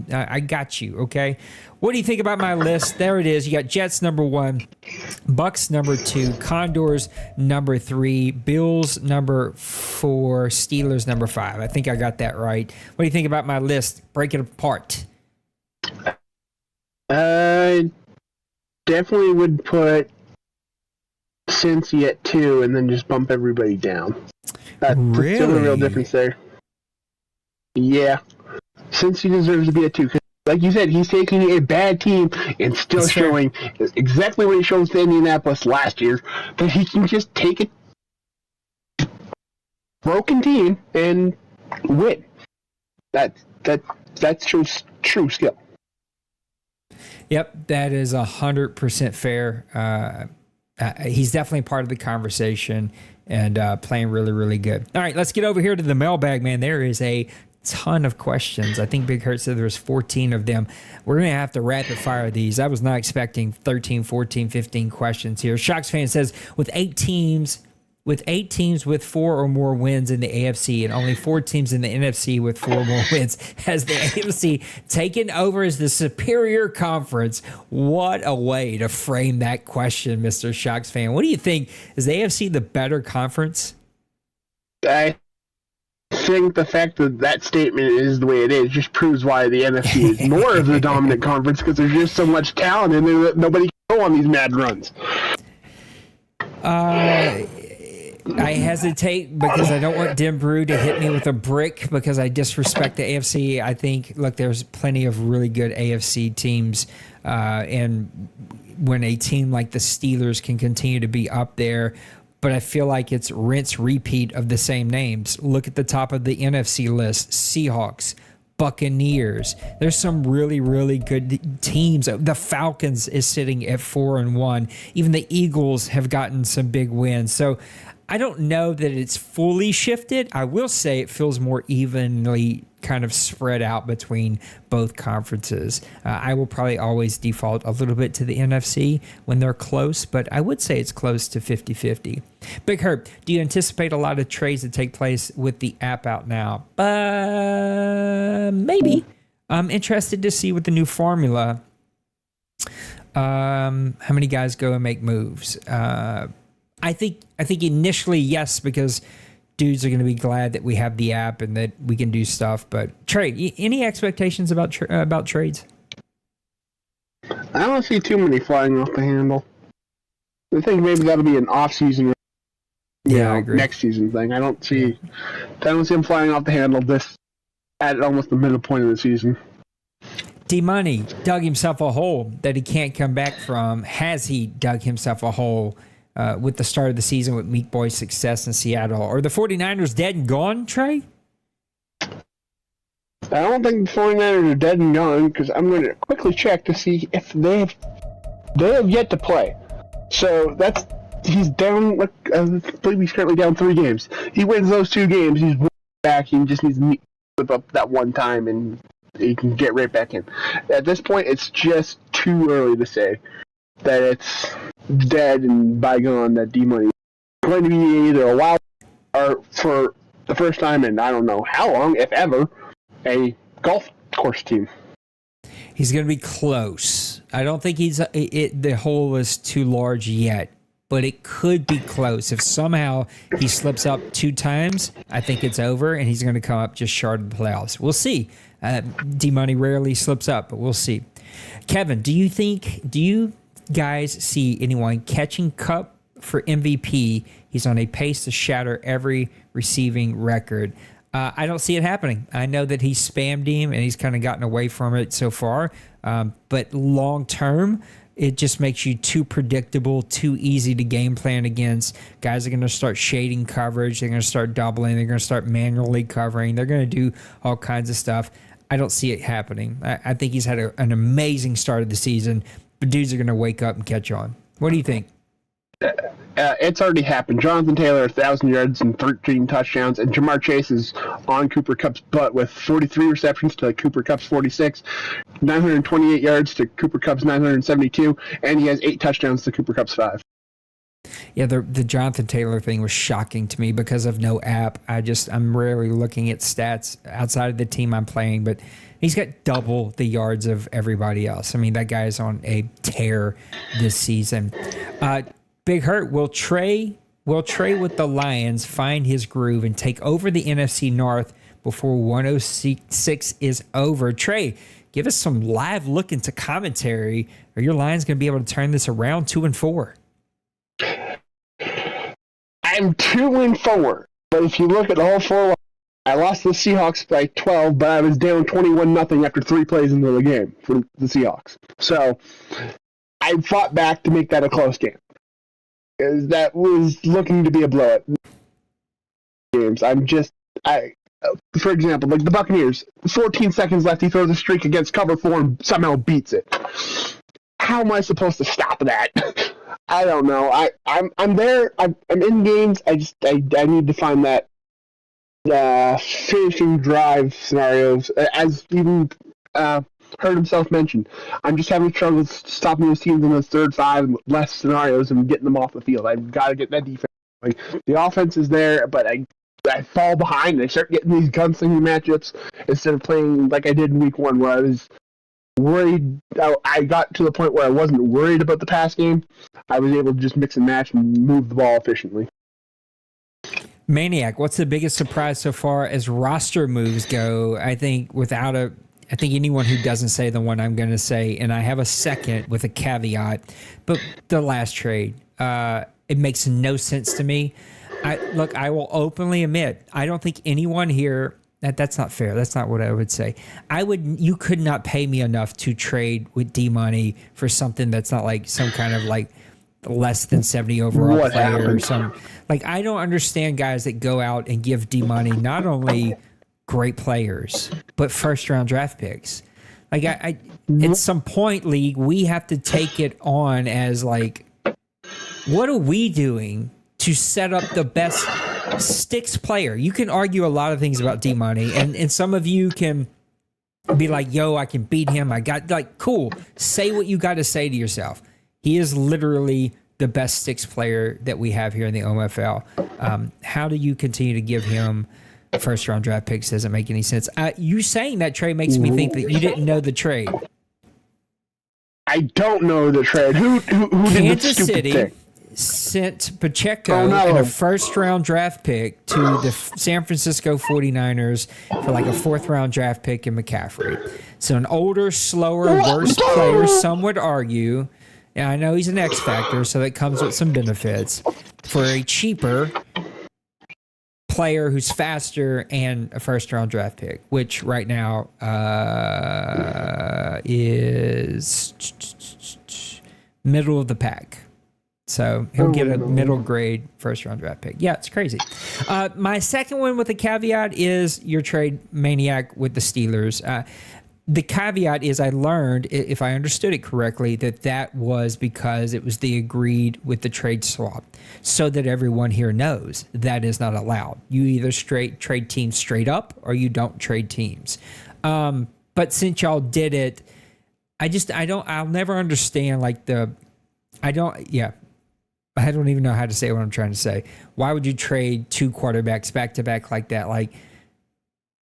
I got you, okay? What do you think about my list? There it is. You got Jets number 1, Bucks number 2, Condors number 3, Bills number 4, Steelers number 5. I think I got that right. What do you think about my list? Break it apart. I definitely would put Cincy at 2 and then just bump everybody down. That's the only real difference there. Yeah. Cincy deserves to be at 2. Like you said, he's taking a bad team and still showing exactly what he showed to Indianapolis last year, that he can just take a broken team and win. That's true skill. Yep, that is 100% fair. He's definitely part of the conversation and playing really, really good. All right, let's get over here to the mailbag, man. There is a ton of questions. I think Big Hurt said there was 14 of them. We're going to have to rapid fire these. I was not expecting 13, 14, 15 questions here. Shocks fan says, with 8 teams with 4 or more wins in the AFC and only 4 teams in the NFC with 4 or more wins, has the AFC taken over as the superior conference? What a way to frame that question, Mr. Shocks fan. What do you think? Is the AFC the better conference? I think the fact that statement is the way it is just proves why the NFC is more of the dominant conference, because there's just so much talent in there that nobody can go on these mad runs. I hesitate because I don't want Dim Brew to hit me with a brick because I disrespect the AFC. I think, look, there's plenty of really good AFC teams, and when a team like the Steelers can continue to be up there, but I feel like it's rinse repeat of the same names. Look at the top of the NFC list: Seahawks, Buccaneers. There's some really, really good teams. The Falcons is sitting at 4-1. Even the Eagles have gotten some big wins. So I don't know that it's fully shifted. I will say it feels more evenly kind of spread out between both conferences. I will probably always default a little bit to the NFC when they're close, but I would say it's close to 50-50. Big Herb, do you anticipate a lot of trades to take place with the app out now? Maybe. I'm interested to see with the new formula how many guys go and make moves. I think initially yes, because dudes are going to be glad that we have the app and that we can do stuff. But trade, any expectations about trades? I don't see too many flying off the handle. I think maybe that'll be an off-season, I agree. next season thing. I don't see them flying off the handle this at almost the middle point of the season. D-Money dug himself a hole that he can't come back from. Has he dug himself a hole with the start of the season with Meek Boy's success in Seattle? Are the 49ers dead and gone, Trey? I don't think the 49ers are dead and gone, because I'm going to quickly check to see if they have yet to play. So he's down, I believe he's currently down 3 games. He wins those 2 games, he's back, he just needs to slip up that one time and he can get right back in. At this point, it's just too early to say that it's dead and bygone, that D-Money is going to be either a wild or for the first time in I don't know how long, if ever, a golf course team. He's going to be close. I don't think the hole is too large yet, but it could be close. If somehow he slips up 2 times, I think it's over, and he's going to come up just short of the playoffs. We'll see. D-Money rarely slips up, but we'll see. Kevin, do you guys see anyone catching Cup for MVP? He's on a pace to shatter every receiving record. I don't see it happening. I know that he spammed him and he's kind of gotten away from it so far. But long term, it just makes you too predictable, too easy to game plan against. Guys are going to start shading coverage. They're going to start doubling. They're going to start manually covering. They're going to do all kinds of stuff. I don't see it happening. I think he's had an amazing start of the season, but dudes are going to wake up and catch on. What do you think? It's already happened. Jonathan Taylor, 1,000 yards and 13 touchdowns, and Jamar Chase is on Cooper Kupp's butt with 43 receptions to Cooper Kupp's 46, 928 yards to Cooper Kupp's 972, and he has 8 touchdowns to Cooper Kupp's 5. Yeah, the Jonathan Taylor thing was shocking to me because of no app. I'm rarely looking at stats outside of the team I'm playing, but he's got double the yards of everybody else. I mean, that guy is on a tear this season. Big Hurt, will Trey with the Lions find his groove and take over the NFC North before 106 is over? Trey, give us some live look into commentary. Are your Lions going to be able to turn this around 2-4? I'm 2-4, but if you look at all 4, I lost the Seahawks by 12, but I was down 21-0 after 3 plays into the game for the Seahawks. So I fought back to make that a close game. That was looking to be a blowout. Games. For example, like the Buccaneers, 14 seconds left, he throws a streak against cover 4 and somehow beats it. How am I supposed to stop that? I don't know. I'm there. I'm in games. I need to find that finishing drive scenarios. As even heard himself mention, I'm just having trouble stopping those teams in those third 5 less scenarios and getting them off the field. I've got to get that defense. Like, the offense is there, but I fall behind. I start getting these gunslinging matchups instead of playing like I did in week 1, where I was worried. I got to the point where I wasn't worried about the pass game. I was able to just mix and match and move the ball efficiently. Maniac, what's the biggest surprise so far as roster moves go? I think anyone who doesn't say the one I'm going to say, and I have a second with a caveat, but the last trade, it makes no sense to me. I will openly admit, I don't think anyone here, that's not fair. That's not what I would say. You could not pay me enough to trade with D-Money for something that's not like some kind of like less than 70 overall player or something. Like, I don't understand guys that go out and give D-Money not only great players, but first-round draft picks. Like, I at some point, League, we have to take it on as, like, what are we doing to set up the best sticks player? You can argue a lot of things about D-Money, and some of you can be like, yo, I can beat him. I got, like, cool. Say what you got to say to yourself. He is literally the best sticks player that we have here in the OMFL. How do you continue to give him first-round draft picks? Doesn't make any sense. You saying that trade makes me think that you didn't know the trade. I don't know the trade. Who did the Kansas stupid City thing? sent Pacheco and a first-round draft pick to the San Francisco 49ers for like a fourth-round draft pick in McCaffrey. So an older, slower, worse player, some would argue. And I know he's an X factor, so that comes with some benefits. For a cheaper player who's faster and a first-round draft pick, which right now is middle of the pack. So he'll get a middle grade first-round draft pick. Yeah, it's crazy. My second one with a caveat is your trade maniac with the Steelers. The caveat is I learned, if I understood it correctly, that was because it was the agreed with the trade swap, so that everyone here knows that is not allowed. You either trade teams straight up or you don't trade teams. But since y'all did it, I'll never understand I don't even know how to say what I'm trying to say. Why would you trade two quarterbacks back to back like that? Like,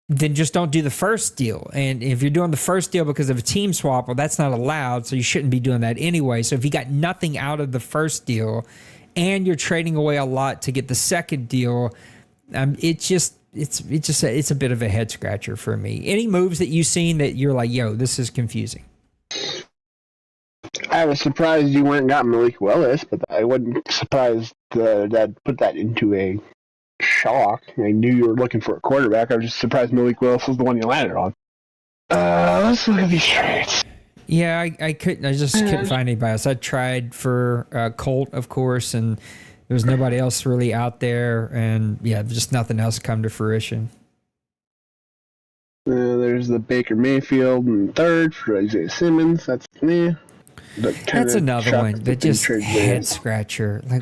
then just don't do the first deal. And if you're doing the first deal because of a team swap, well, that's not allowed, so you shouldn't be doing that anyway. So if you got nothing out of the first deal and you're trading away a lot to get the second deal, it's a bit of a head scratcher for me. Any moves that you've seen that you're like, yo, this is confusing? I was surprised you went and got Malik Willis, but I wasn't surprised that put that into a shock. I knew you were looking for a quarterback. I was just surprised Malik Willis was the one you landed on. Let's look at these trades. Yeah, I just couldn't find anybody else. I tried for Colt, of course, and there was nobody else really out there, and yeah, just nothing else come to fruition. There's the Baker Mayfield in third for Isaiah Simmons. That's That's another one that just head scratcher. Like,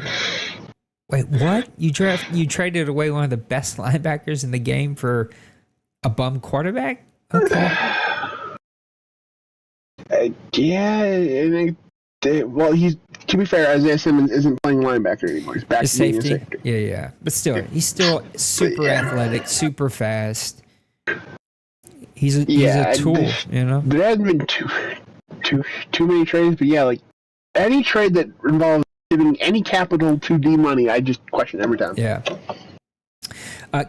wait, what? You traded away one of the best linebackers in the game for a bum quarterback? Okay. Well, he's, to be fair, Isaiah Simmons isn't playing linebacker anymore. He's back to being a safety. Yeah. But still, he's still super athletic, super fast. He's a tool, you know? There hasn't been too many trades, but yeah, like any trade that involves giving any capital to D-Money, I just question every time. Yeah.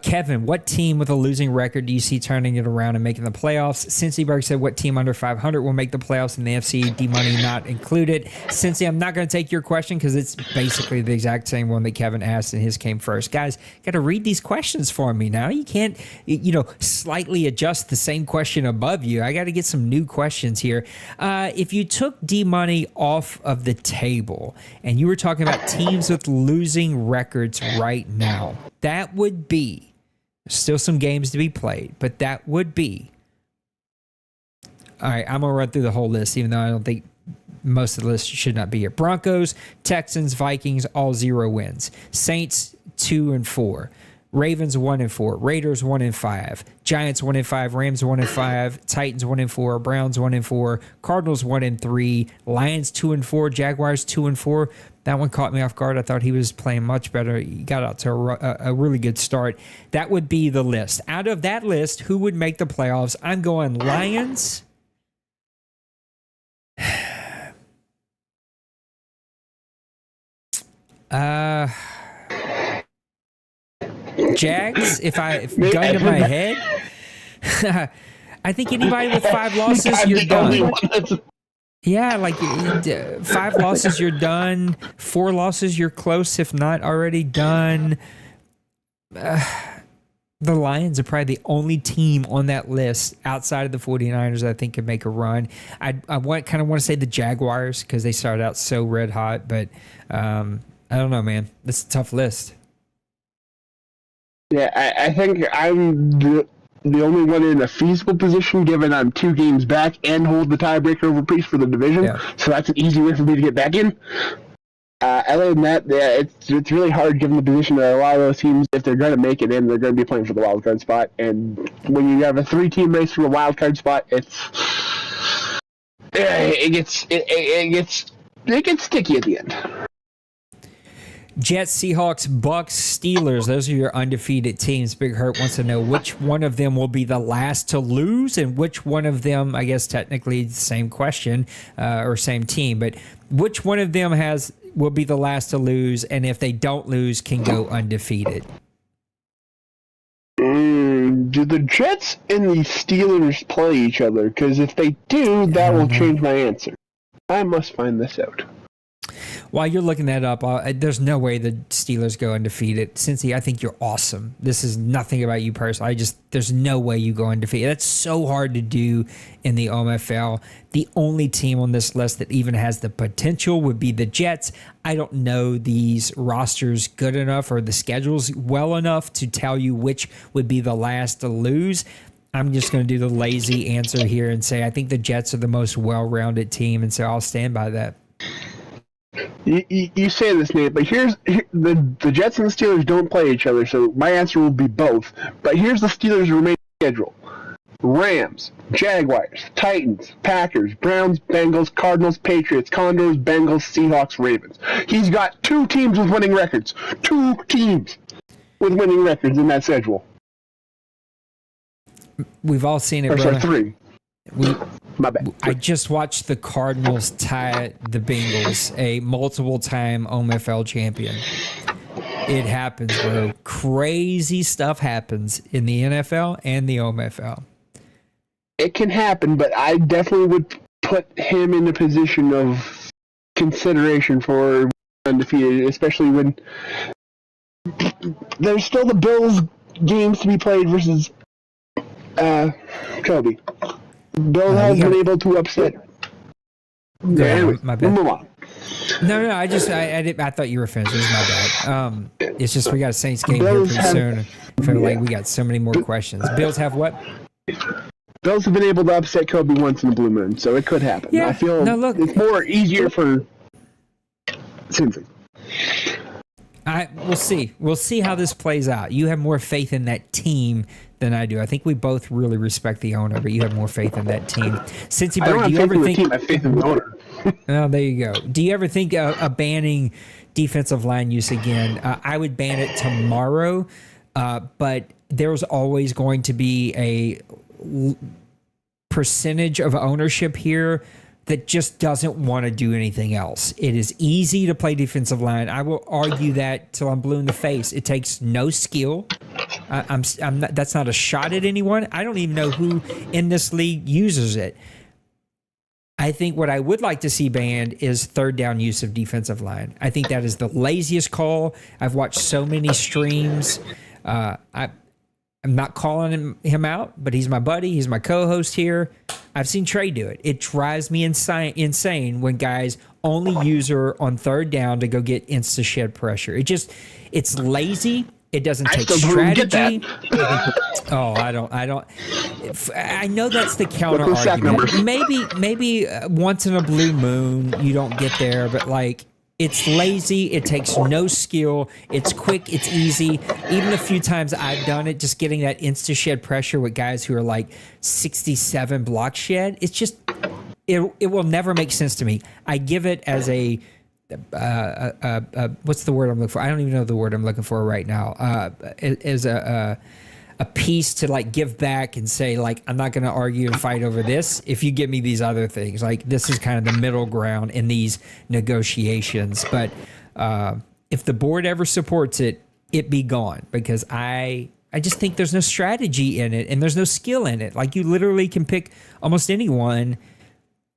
Kevin, what team with a losing record do you see turning it around and making the playoffs? Cincyberg said, what team under 500 will make the playoffs in the NFC? D-Money not included. Cincy, I'm not going to take your question because it's basically the exact same one that Kevin asked and his came first. Guys, got to read these questions for me now. You can't, slightly adjust the same question above you. I got to get some new questions here. If you took D-Money off of the table and you were talking about teams with losing records right now, that would be still some games to be played, but that would be. All right, I'm going to run through the whole list, even though I don't think most of the list should not be here. Broncos, Texans, Vikings, all 0 wins. Saints, 2-4. Ravens 1-4, Raiders 1-5, Giants 1-5, Rams 1-5, Titans 1-4, Browns 1-4, Cardinals 1-3, Lions 2-4, Jaguars 2-4. That one caught me off guard. I thought he was playing much better. He got out to a really good start. That would be the list. Out of that list, who would make the playoffs? I'm going Lions. Jags, if gun to my head. I think anybody with 5 losses, you're done. Yeah, like 5 losses, you're done. 4 losses, you're close, if not already done. The Lions are probably the only team on that list outside of the 49ers I think could make a run. I kind of want to say the Jaguars because they started out so red hot, but I don't know, man. This is a tough list. Yeah, I think I'm the only one in a feasible position, given I'm 2 games back and hold the tiebreaker over Priest for the division. Yeah. So that's an easy way for me to get back in. Other than that, yeah, it's really hard given the position that a lot of those teams, if they're going to make it in, they're going to be playing for the wild card spot. And when you have a 3-team race for a wild card spot, it gets sticky at the end. Jets, Seahawks, Bucks, Steelers. Those are your undefeated teams. Big Hurt wants to know which one of them will be the last to lose and which one of them, I guess technically the same question or same team, but which one of them will be the last to lose, and if they don't lose, can go undefeated. Do the Jets and the Steelers play each other? Because if they do, that will change my answer. I must find this out. While you're looking that up, there's no way the Steelers go undefeated. Cincy, I think you're awesome. This is nothing about you personally. There's no way you go undefeated. That's so hard to do in the OMFL. The only team on this list that even has the potential would be the Jets. I don't know these rosters good enough or the schedules well enough to tell you which would be the last to lose. I'm just going to do the lazy answer here and say I think the Jets are the most well-rounded team, and so I'll stand by that. You say this, Nate, but the Jets and the Steelers don't play each other, so my answer will be both. But here's the Steelers' remaining schedule. Rams, Jaguars, Titans, Packers, Browns, Bengals, Cardinals, Patriots, Condors, Bengals, Seahawks, Ravens. He's got 2 teams with winning records. 2 teams with winning records in that schedule. We've all seen it, or brother. Sorry, 3. My bad. I just watched the Cardinals tie the Bengals, a multiple-time OMFL champion. It happens, bro. Crazy stuff happens in the NFL and the OMFL. It can happen, but I definitely would put him in a position of consideration for undefeated, especially when there's still the Bills games to be played versus Kobe. Bill has been able to upset. Yeah, anyway, my bad. Move on. No. I thought you were finished. It was my bad. It's just we got a Saints game here pretty soon. I feel like we got so many more questions. Bills have what? Bills have been able to upset Kobe once in the blue moon, so it could happen. Yeah. I feel it's more easier for Cincy. We'll see. We'll see how this plays out. You have more faith in that team than I do. I think we both really respect the owner, but you have more faith in that team. Cincy, do you ever think? I have faith in the owner. Oh, there you go. Do you ever think of banning defensive line use again? I would ban it tomorrow, but there's always going to be a percentage of ownership here that just doesn't want to do anything else. It is easy to play defensive line. I will argue that till I'm blue in the face. It takes no skill. I'm not, that's not a shot at anyone. I don't even know who in this league uses it. I think what I would like to see banned is third down use of defensive line. I think that is the laziest call. I've watched so many streams. I'm not calling him out, but he's my buddy. He's my co-host here. I've seen Trey do it. It drives me insane when guys only use her on third down to go get insta-shed pressure. It's lazy. It doesn't take strategy. Oh, I don't. I know that's the counter argument. Maybe once in a blue moon you don't get there, but like it's lazy. It takes no skill. It's quick. It's easy. Even a few times I've done it, just getting that insta-shed pressure with guys who are like 67 block shed. It's just it will never make sense to me. I give it as a what's the word I'm looking for? I don't even know the word I'm looking for right now. As a piece to like give back and say like I'm not going to argue and fight over this if you give me these other things. Like this is kind of the middle ground in these negotiations. But if the board ever supports it, it be gone because I just think there's no strategy in it and there's no skill in it. Like you literally can pick almost anyone.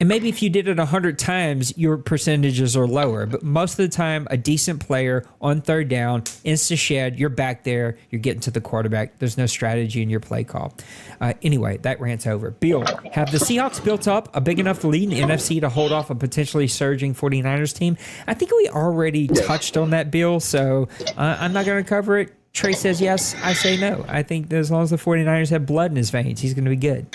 And maybe if you did it 100 times, your percentages are lower. But most of the time, a decent player on third down, insta-shed, you're back there, you're getting to the quarterback. There's no strategy in your play call. Anyway, that rant's over. Bill, have the Seahawks built up a big enough lead in the NFC to hold off a potentially surging 49ers team? I think we already touched on that, Bill, so I'm not going to cover it. Trey says yes. I say no. I think that as long as the 49ers have blood in his veins, he's going to be good.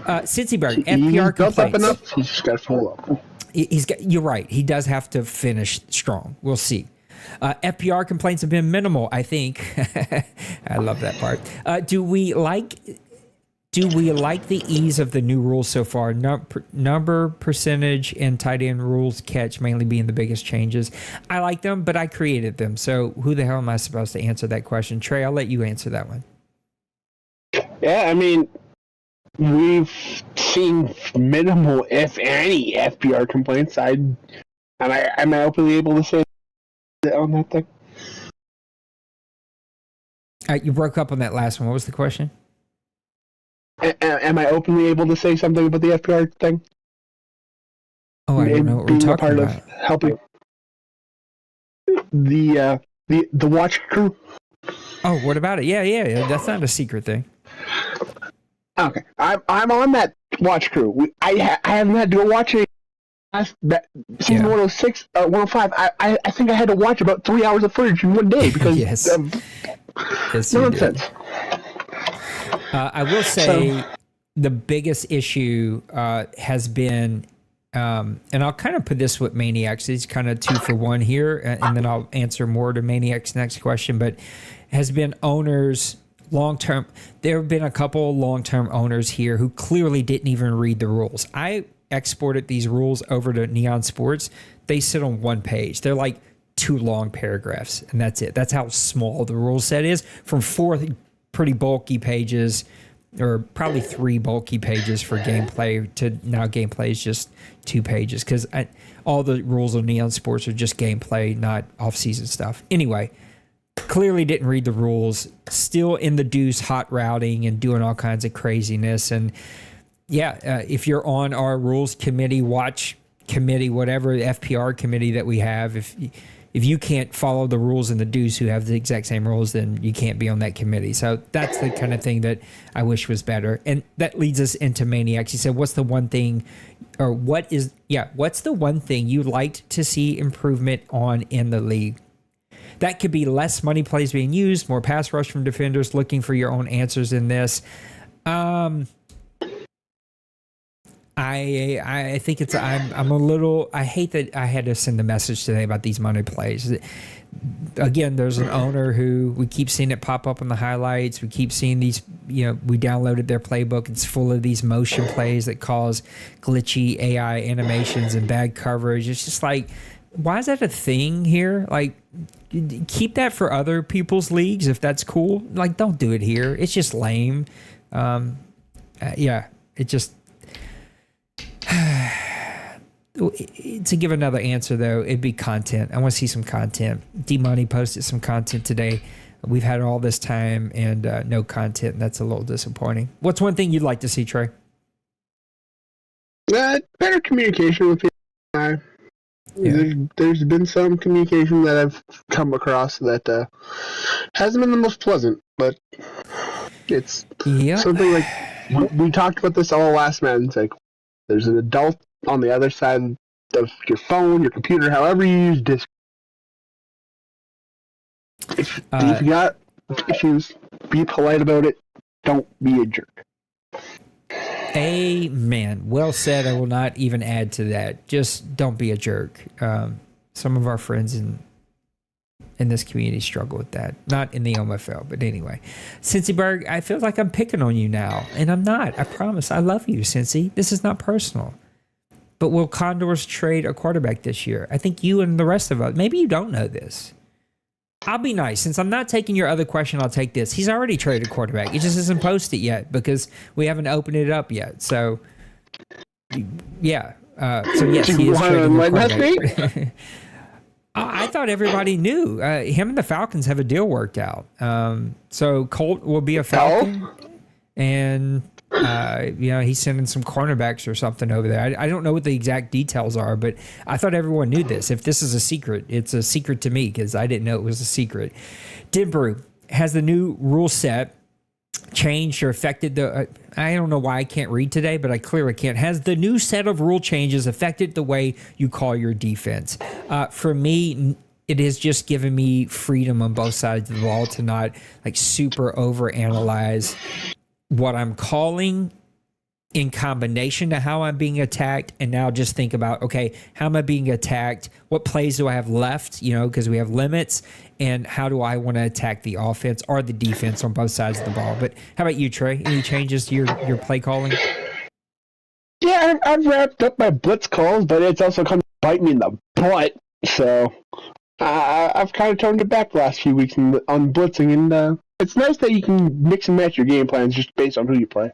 Cincyberg, FPR built up complaints. enough. He's just got to full up. You're right. He does have to finish strong. We'll see. FPR complaints have been minimal, I think. I love that part. Do we like the ease of the new rules so far? Number, percentage, and tight end rules catch mainly being the biggest changes. I like them, but I created them. So who the hell am I supposed to answer that question? Trey, I'll let you answer that one. Yeah, I mean, we've seen minimal, if any, FPR complaints. Am I openly able to say on that thing? You broke up on that last one. What was the question? Am I openly able to say something about the FPR thing? Oh, I don't know what we're talking about. Of helping the watch crew. Oh, what about it? Yeah. That's not a secret thing. Okay, I'm on that watch crew. I haven't had to go watch it. That season 106 or 105. I think I had to watch about 3 hours of footage in one day because yes, nonsense. I will say the biggest issue has been, and I'll kind of put this with Maniacs. It's kind of 2 for 1 here, and then I'll answer more to Maniac's next question. But has been owners long-term. There have been a couple long-term owners here who clearly didn't even read the rules. I exported these rules over to Neon Sports. They sit on one page. They're like 2 long paragraphs, and that's it. That's how small the rule set is, from 4 pretty bulky pages, or probably 3 bulky pages for gameplay, to now gameplay is just 2 pages, because all the rules on Neon Sports are just gameplay, not off-season stuff. Anyway, clearly didn't read the rules, still in the deuce, hot routing and doing all kinds of craziness. And if you're on our rules committee, watch committee, whatever the FPR committee that we have, if you can't follow the rules in the deuce who have the exact same rules, then you can't be on that committee. So that's the kind of thing that I wish was better. And that leads us into Maniacs. He said, what's the one thing you'd like to see improvement on in the league? That could be less money plays being used, more pass rush from defenders. Looking for your own answers in this. I think it's I'm a little. I hate that I had to send a message today about these money plays. Again, there's an owner who we keep seeing it pop up in the highlights. We keep seeing these. We downloaded their playbook. It's full of these motion plays that cause glitchy AI animations and bad coverage. It's just like, why is that a thing here? Like, keep that for other people's leagues if that's cool. Like, don't do it here. It's just lame. It just. To give another answer, though, it'd be content. I want to see some content. D-Money posted some content today. We've had all this time and no content, and that's a little disappointing. What's one thing you'd like to see, Trey? Better communication with people. There's been some communication that I've come across that hasn't been the most pleasant, but it's something like we talked about this all last night. It's like there's an adult on the other side of your phone, your computer, however you use Discord. If you got issues, be polite about it. Don't be a jerk. Amen. Well said. I will not even add to that. Just don't be a jerk. Some of our friends in this community struggle with that. Not in the OMFL, but anyway. Cincyberg, I feel like I'm picking on you now, and I'm not. I promise. I love you, Cincy. This is not personal. But will Condors trade a quarterback this year? I think you and the rest of us, maybe you don't know this. I'll be nice. Since I'm not taking your other question, I'll take this. He's already traded a quarterback. He just hasn't posted yet because we haven't opened it up yet. So, yeah. So, yes, he is trading a quarterback. I thought everybody knew. Him and the Falcons have a deal worked out. So, Colt will be a Falcon. And... he's sending some cornerbacks or something over there. I don't know what the exact details are, but I thought everyone knew this. If this is a secret, it's a secret to me because I didn't know it was a secret. Dibrew, has the new rule set changed or affected the... I don't know why I can't read today, but I clearly can't. Has the new set of rule changes affected the way you call your defense? For me, it has just given me freedom on both sides of the ball to not like super overanalyze what I'm calling in combination to how I'm being attacked, and now just think about, okay, how am I being attacked? What plays do I have left? You know, because we have limits, and how do I want to attack the offense or the defense on both sides of the ball? But how about you, Trey? Any changes to your play calling? Yeah, I've wrapped up my blitz calls, but it's also come to bite me in the butt. So I've kind of toned it back the last few weeks on blitzing, and it's nice that you can mix and match your game plans just based on who you play.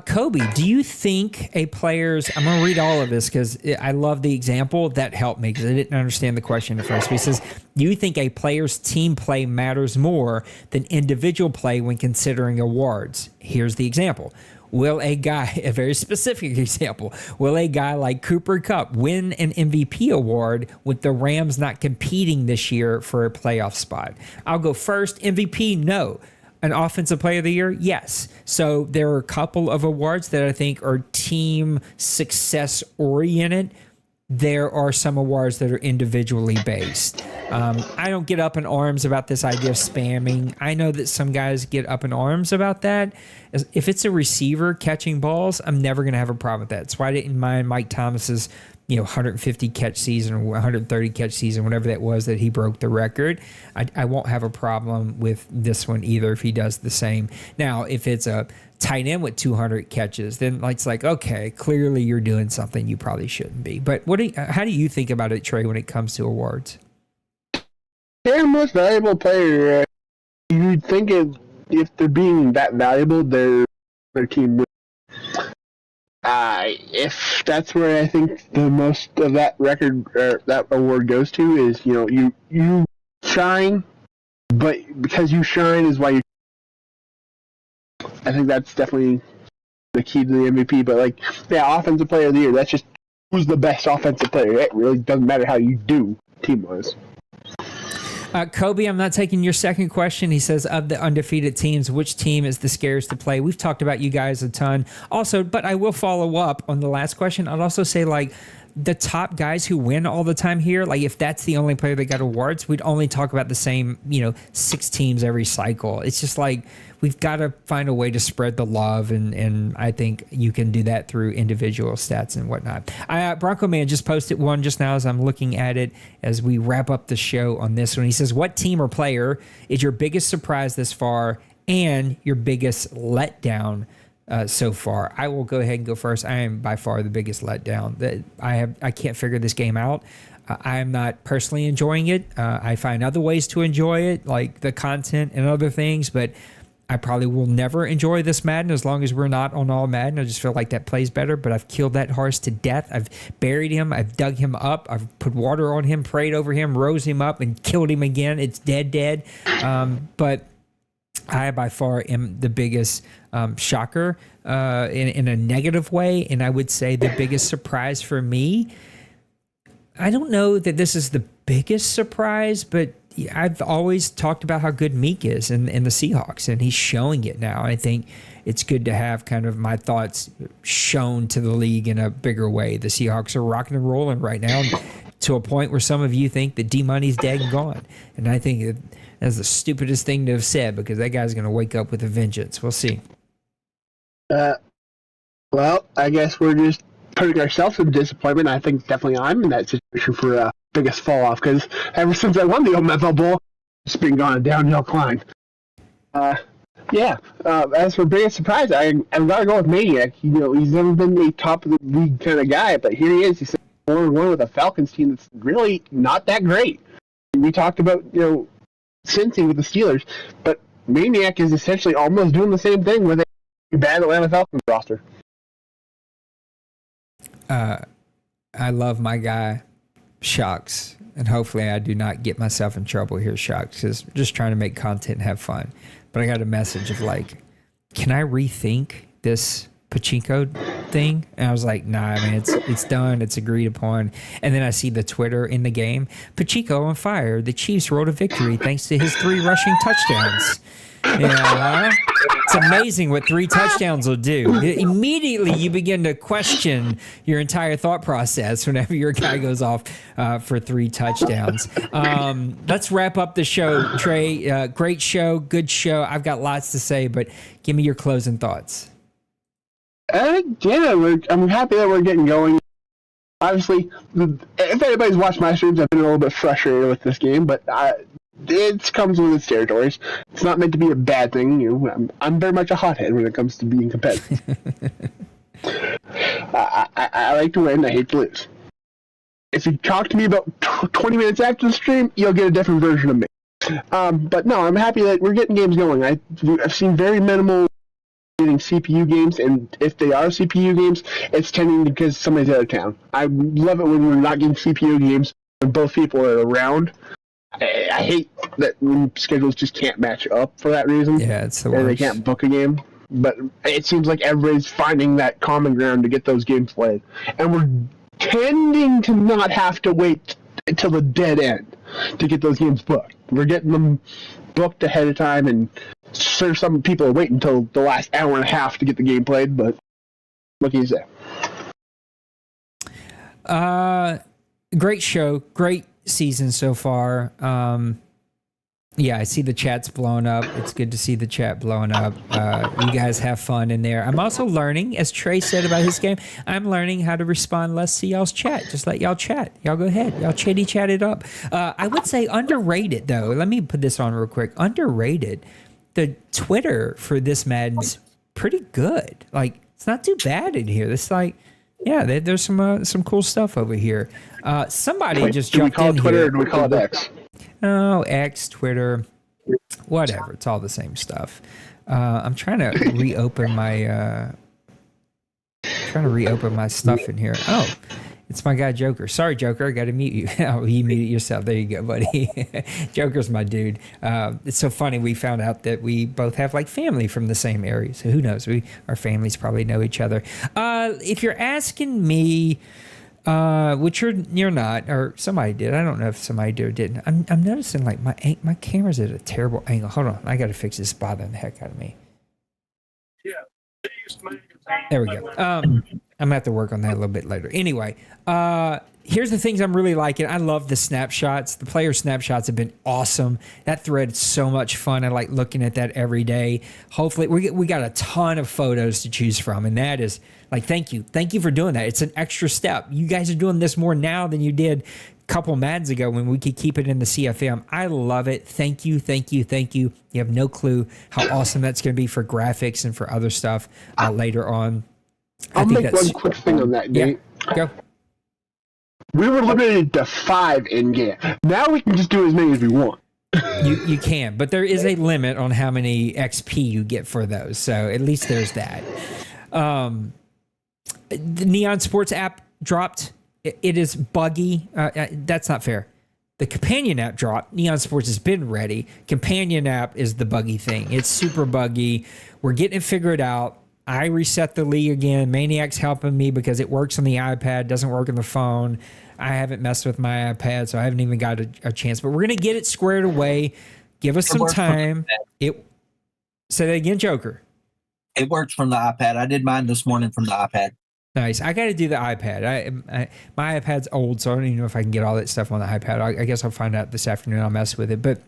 Kobe, do you think a player's... I'm going to read all of this because I love the example. That helped me because I didn't understand the question at first. But he says, do you think a player's team play matters more than individual play when considering awards? Here's the example. Will a guy, a very specific example, will a guy like Cooper Kupp win an MVP award with the Rams not competing this year for a playoff spot? I'll go first. MVP, no. An offensive player of the year? Yes. So there are a couple of awards that I think are team success oriented. There are some awards that are individually based. I don't get up in arms about this idea of spamming. I know that some guys get up in arms about that. If it's a receiver catching balls, I'm never going to have a problem with that. That's why I didn't mind Mike Thomas's 150 catch season or 130 catch season, whatever that was that he broke the record. I won't have a problem with this one either if he does the same. Now, if it's a tight end with 200 catches, then it's like, okay, clearly you're doing something you probably shouldn't be. But how do you think about it, Trey, when it comes to awards? They're most valuable player. You'd think if they're being that valuable, their team would. If that's where I think the most of that record or that award goes to is, you shine, but because you shine is why you. I think that's definitely the key to the MVP. But offensive player of the year, that's just who's the best offensive player. It really doesn't matter how you do team-wise. Kobe, I'm not taking your second question. He says, of the undefeated teams, which team is the scariest to play? We've talked about you guys a ton. Also, but I will follow up on the last question. I'd also say, the top guys who win all the time here, if that's the only player that got awards, we'd only talk about the same, 6 teams every cycle. It's just we've got to find a way to spread the love, and I think you can do that through individual stats and whatnot. Bronco Man just posted one just now as I'm looking at it as we wrap up the show on this one. He says, what team or player is your biggest surprise this far and your biggest letdown so far? I will go ahead and go first. I am by far the biggest letdown. I can't figure this game out. I am not personally enjoying it. I find other ways to enjoy it, like the content and other things, but I probably will never enjoy this Madden as long as we're not on all Madden. I just feel like that plays better, but I've killed that horse to death. I've buried him. I've dug him up. I've put water on him, prayed over him, rose him up, and killed him again. It's dead. But I by far am the biggest shocker in a negative way, and I would say the biggest surprise for me. I don't know that this is the biggest surprise, but I've always talked about how good Meek is in the Seahawks, and he's showing it now. I think it's good to have kind of my thoughts shown to the league in a bigger way. The Seahawks are rocking and rolling right now to a point where some of you think that D-Money's dead and gone. And I think that's the stupidest thing to have said because that guy's going to wake up with a vengeance. We'll see. Well, I guess we're just putting ourselves in disappointment. I think definitely I'm in that situation for biggest fall off because ever since I won the OMFL Bowl, it's been on a downhill climb. As for biggest surprise, I'm gotta go with Maniac. He's never been the top of the league kind of guy, but here he is. He's 4-1 with a Falcons team that's really not that great. We talked about Cincy with the Steelers, but Maniac is essentially almost doing the same thing with a bad Atlanta Falcons roster. I love my guy Shucks, and hopefully I do not get myself in trouble here, Shucks, because I'm just trying to make content and have fun. But I got a message of can I rethink this Pachinko thing? And I was like, nah, man, it's done. It's agreed upon. And then I see the Twitter in the game. Pachinko on fire. The Chiefs rolled a victory thanks to his 3 rushing touchdowns. It's amazing what 3 touchdowns will do. Immediately, you begin to question your entire thought process whenever your guy goes off for 3 touchdowns. Let's wrap up the show, Trey. Great show, good show. I've got lots to say, but give me your closing thoughts. I'm happy that we're getting going. Obviously, if anybody's watched my streams, I've been a little bit frustrated with this game, but it comes with its territories. It's not meant to be a bad thing. I'm very much a hothead when it comes to being competitive. I like to win. I hate to lose. If you talk to me about 20 minutes after the stream, you'll get a different version of me. But no, I'm happy that we're getting games going. I've seen very minimal getting CPU games, and if they are CPU games, it's tending because somebody's out of town. I love it when we're not getting CPU games when both people are around. I hate that schedules just can't match up for that reason. Yeah, it's the worst. And they can't book a game. But it seems like everybody's finding that common ground to get those games played. And we're tending to not have to wait until the dead end to get those games booked. We're getting them booked ahead of time, and sure, some people are waiting until the last hour and a half to get the game played, but what can you say? Great show. Great season so far. Yeah, I see the chat's blowing up. It's good to see the chat blowing up. You guys have fun in there. I'm also learning, as Trey said about his game, I'm learning how to respond less to y'all's chat. Just let y'all chat. Y'all go ahead. Y'all chitty chat it up. I would say underrated, though. Let me put this on real quick. Underrated. The Twitter for this Madden's pretty good. Like, it's not too bad in here. It's like, yeah, there's some cool stuff over here. Somebody just jumped in Twitter here. Or do we call it X? Oh, X, Twitter, whatever. It's all the same stuff. I'm trying to reopen my stuff in here. Oh, it's my guy Joker. Sorry, Joker, I got to mute you. Oh, you muted yourself. There you go, buddy. Joker's my dude. It's so funny. We found out that we both have like family from the same area. So who knows? Our families probably know each other. If you're asking me, which you're not, or somebody did. I don't know if somebody did or didn't. I'm noticing like my camera's at a terrible angle. Hold on, I got to fix this. Bothering the heck out of me. Yeah. There we go. I'm gonna have to work on that a little bit later. Anyway, here's the things I'm really liking. I love the snapshots. The player snapshots have been awesome. That thread's so much fun. I like looking at that every day. Hopefully, we got a ton of photos to choose from, and that is like, thank you for doing that. It's an extra step. You guys are doing this more now than you did a couple Mads ago when we could keep it in the CFM. I love it. Thank you. You have no clue how awesome that's going to be for graphics and for other stuff later on. I'll make one quick thing on that, Nate. Yeah, go. We were limited to 5 in game. Now we can just do as many as we want. You can, but there is a limit on how many XP you get for those. So at least there's that. The Neon Sports app dropped. It is buggy. That's not fair. The Companion app dropped. Neon Sports has been ready. Companion app is the buggy thing. It's super buggy. We're getting it figured out. I reset the league again. Maniac's helping me because it works on the iPad, doesn't work on the phone. I haven't messed with my iPad, so I haven't even got a chance. But we're going to get it squared away. Give us some time. Say that again, Joker. It works from the iPad. I did mine this morning from the iPad. Nice. I got to do the iPad. My iPad's old, so I don't even know if I can get all that stuff on the iPad. I guess I'll find out this afternoon. I'll mess with it. But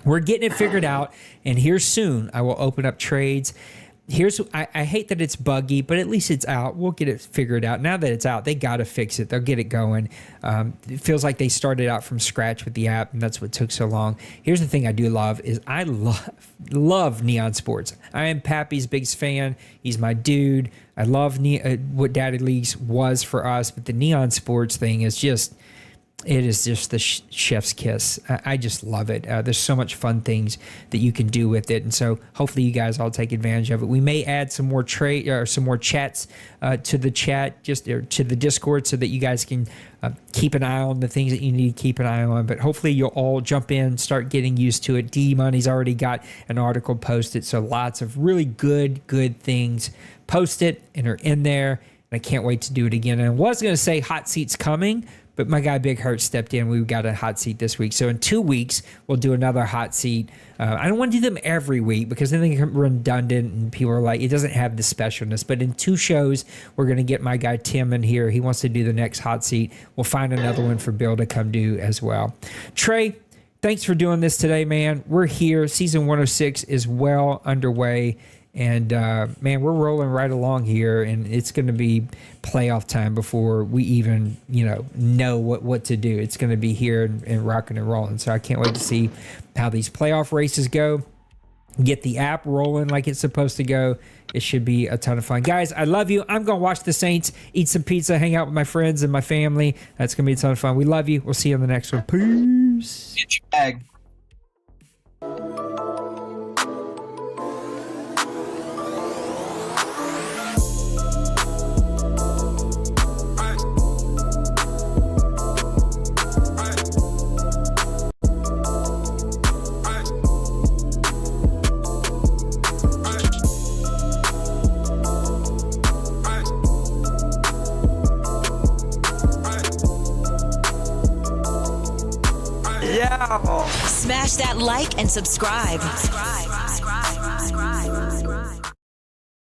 we're getting it figured out, and here soon I will open up trades. I hate that it's buggy, but at least it's out. We'll get it figured out. Now that it's out, they got to fix it. They'll get it going. It feels like they started out from scratch with the app, and that's what took so long. Here's the thing I do love is I love Neon Sports. I am Pappy's biggest fan. He's my dude. I love what Daddy Leagues was for us, but the Neon Sports thing is just... It is just the chef's kiss. I just love it. There's so much fun things that you can do with it, and so hopefully you guys all take advantage of it. We may add some more some more chats to the chat, to the Discord, so that you guys can keep an eye on the things that you need to keep an eye on. But hopefully you'll all jump in, start getting used to it. D Money's already got an article posted, so lots of really good things posted and are in there. And I can't wait to do it again. And I was going to say hot seats coming, but my guy Big Hurt stepped in. We got a hot seat this week. So in 2 weeks, we'll do another hot seat. I don't want to do them every week because then they become redundant and people are like, it doesn't have the specialness. But in 2 shows, we're going to get my guy Tim in here. He wants to do the next hot seat. We'll find another one for Bill to come do as well. Trey, thanks for doing this today, man. We're here. Season 106 is well underway. And, man, we're rolling right along here, and it's going to be playoff time before we even, know what to do. It's going to be here and rocking and rolling. So I can't wait to see how these playoff races go. Get the app rolling like it's supposed to go. It should be a ton of fun. Guys, I love you. I'm going to watch the Saints, eat some pizza, hang out with my friends and my family. That's going to be a ton of fun. We love you. We'll see you on the next one. Peace. Get your bag. Smash that like and subscribe.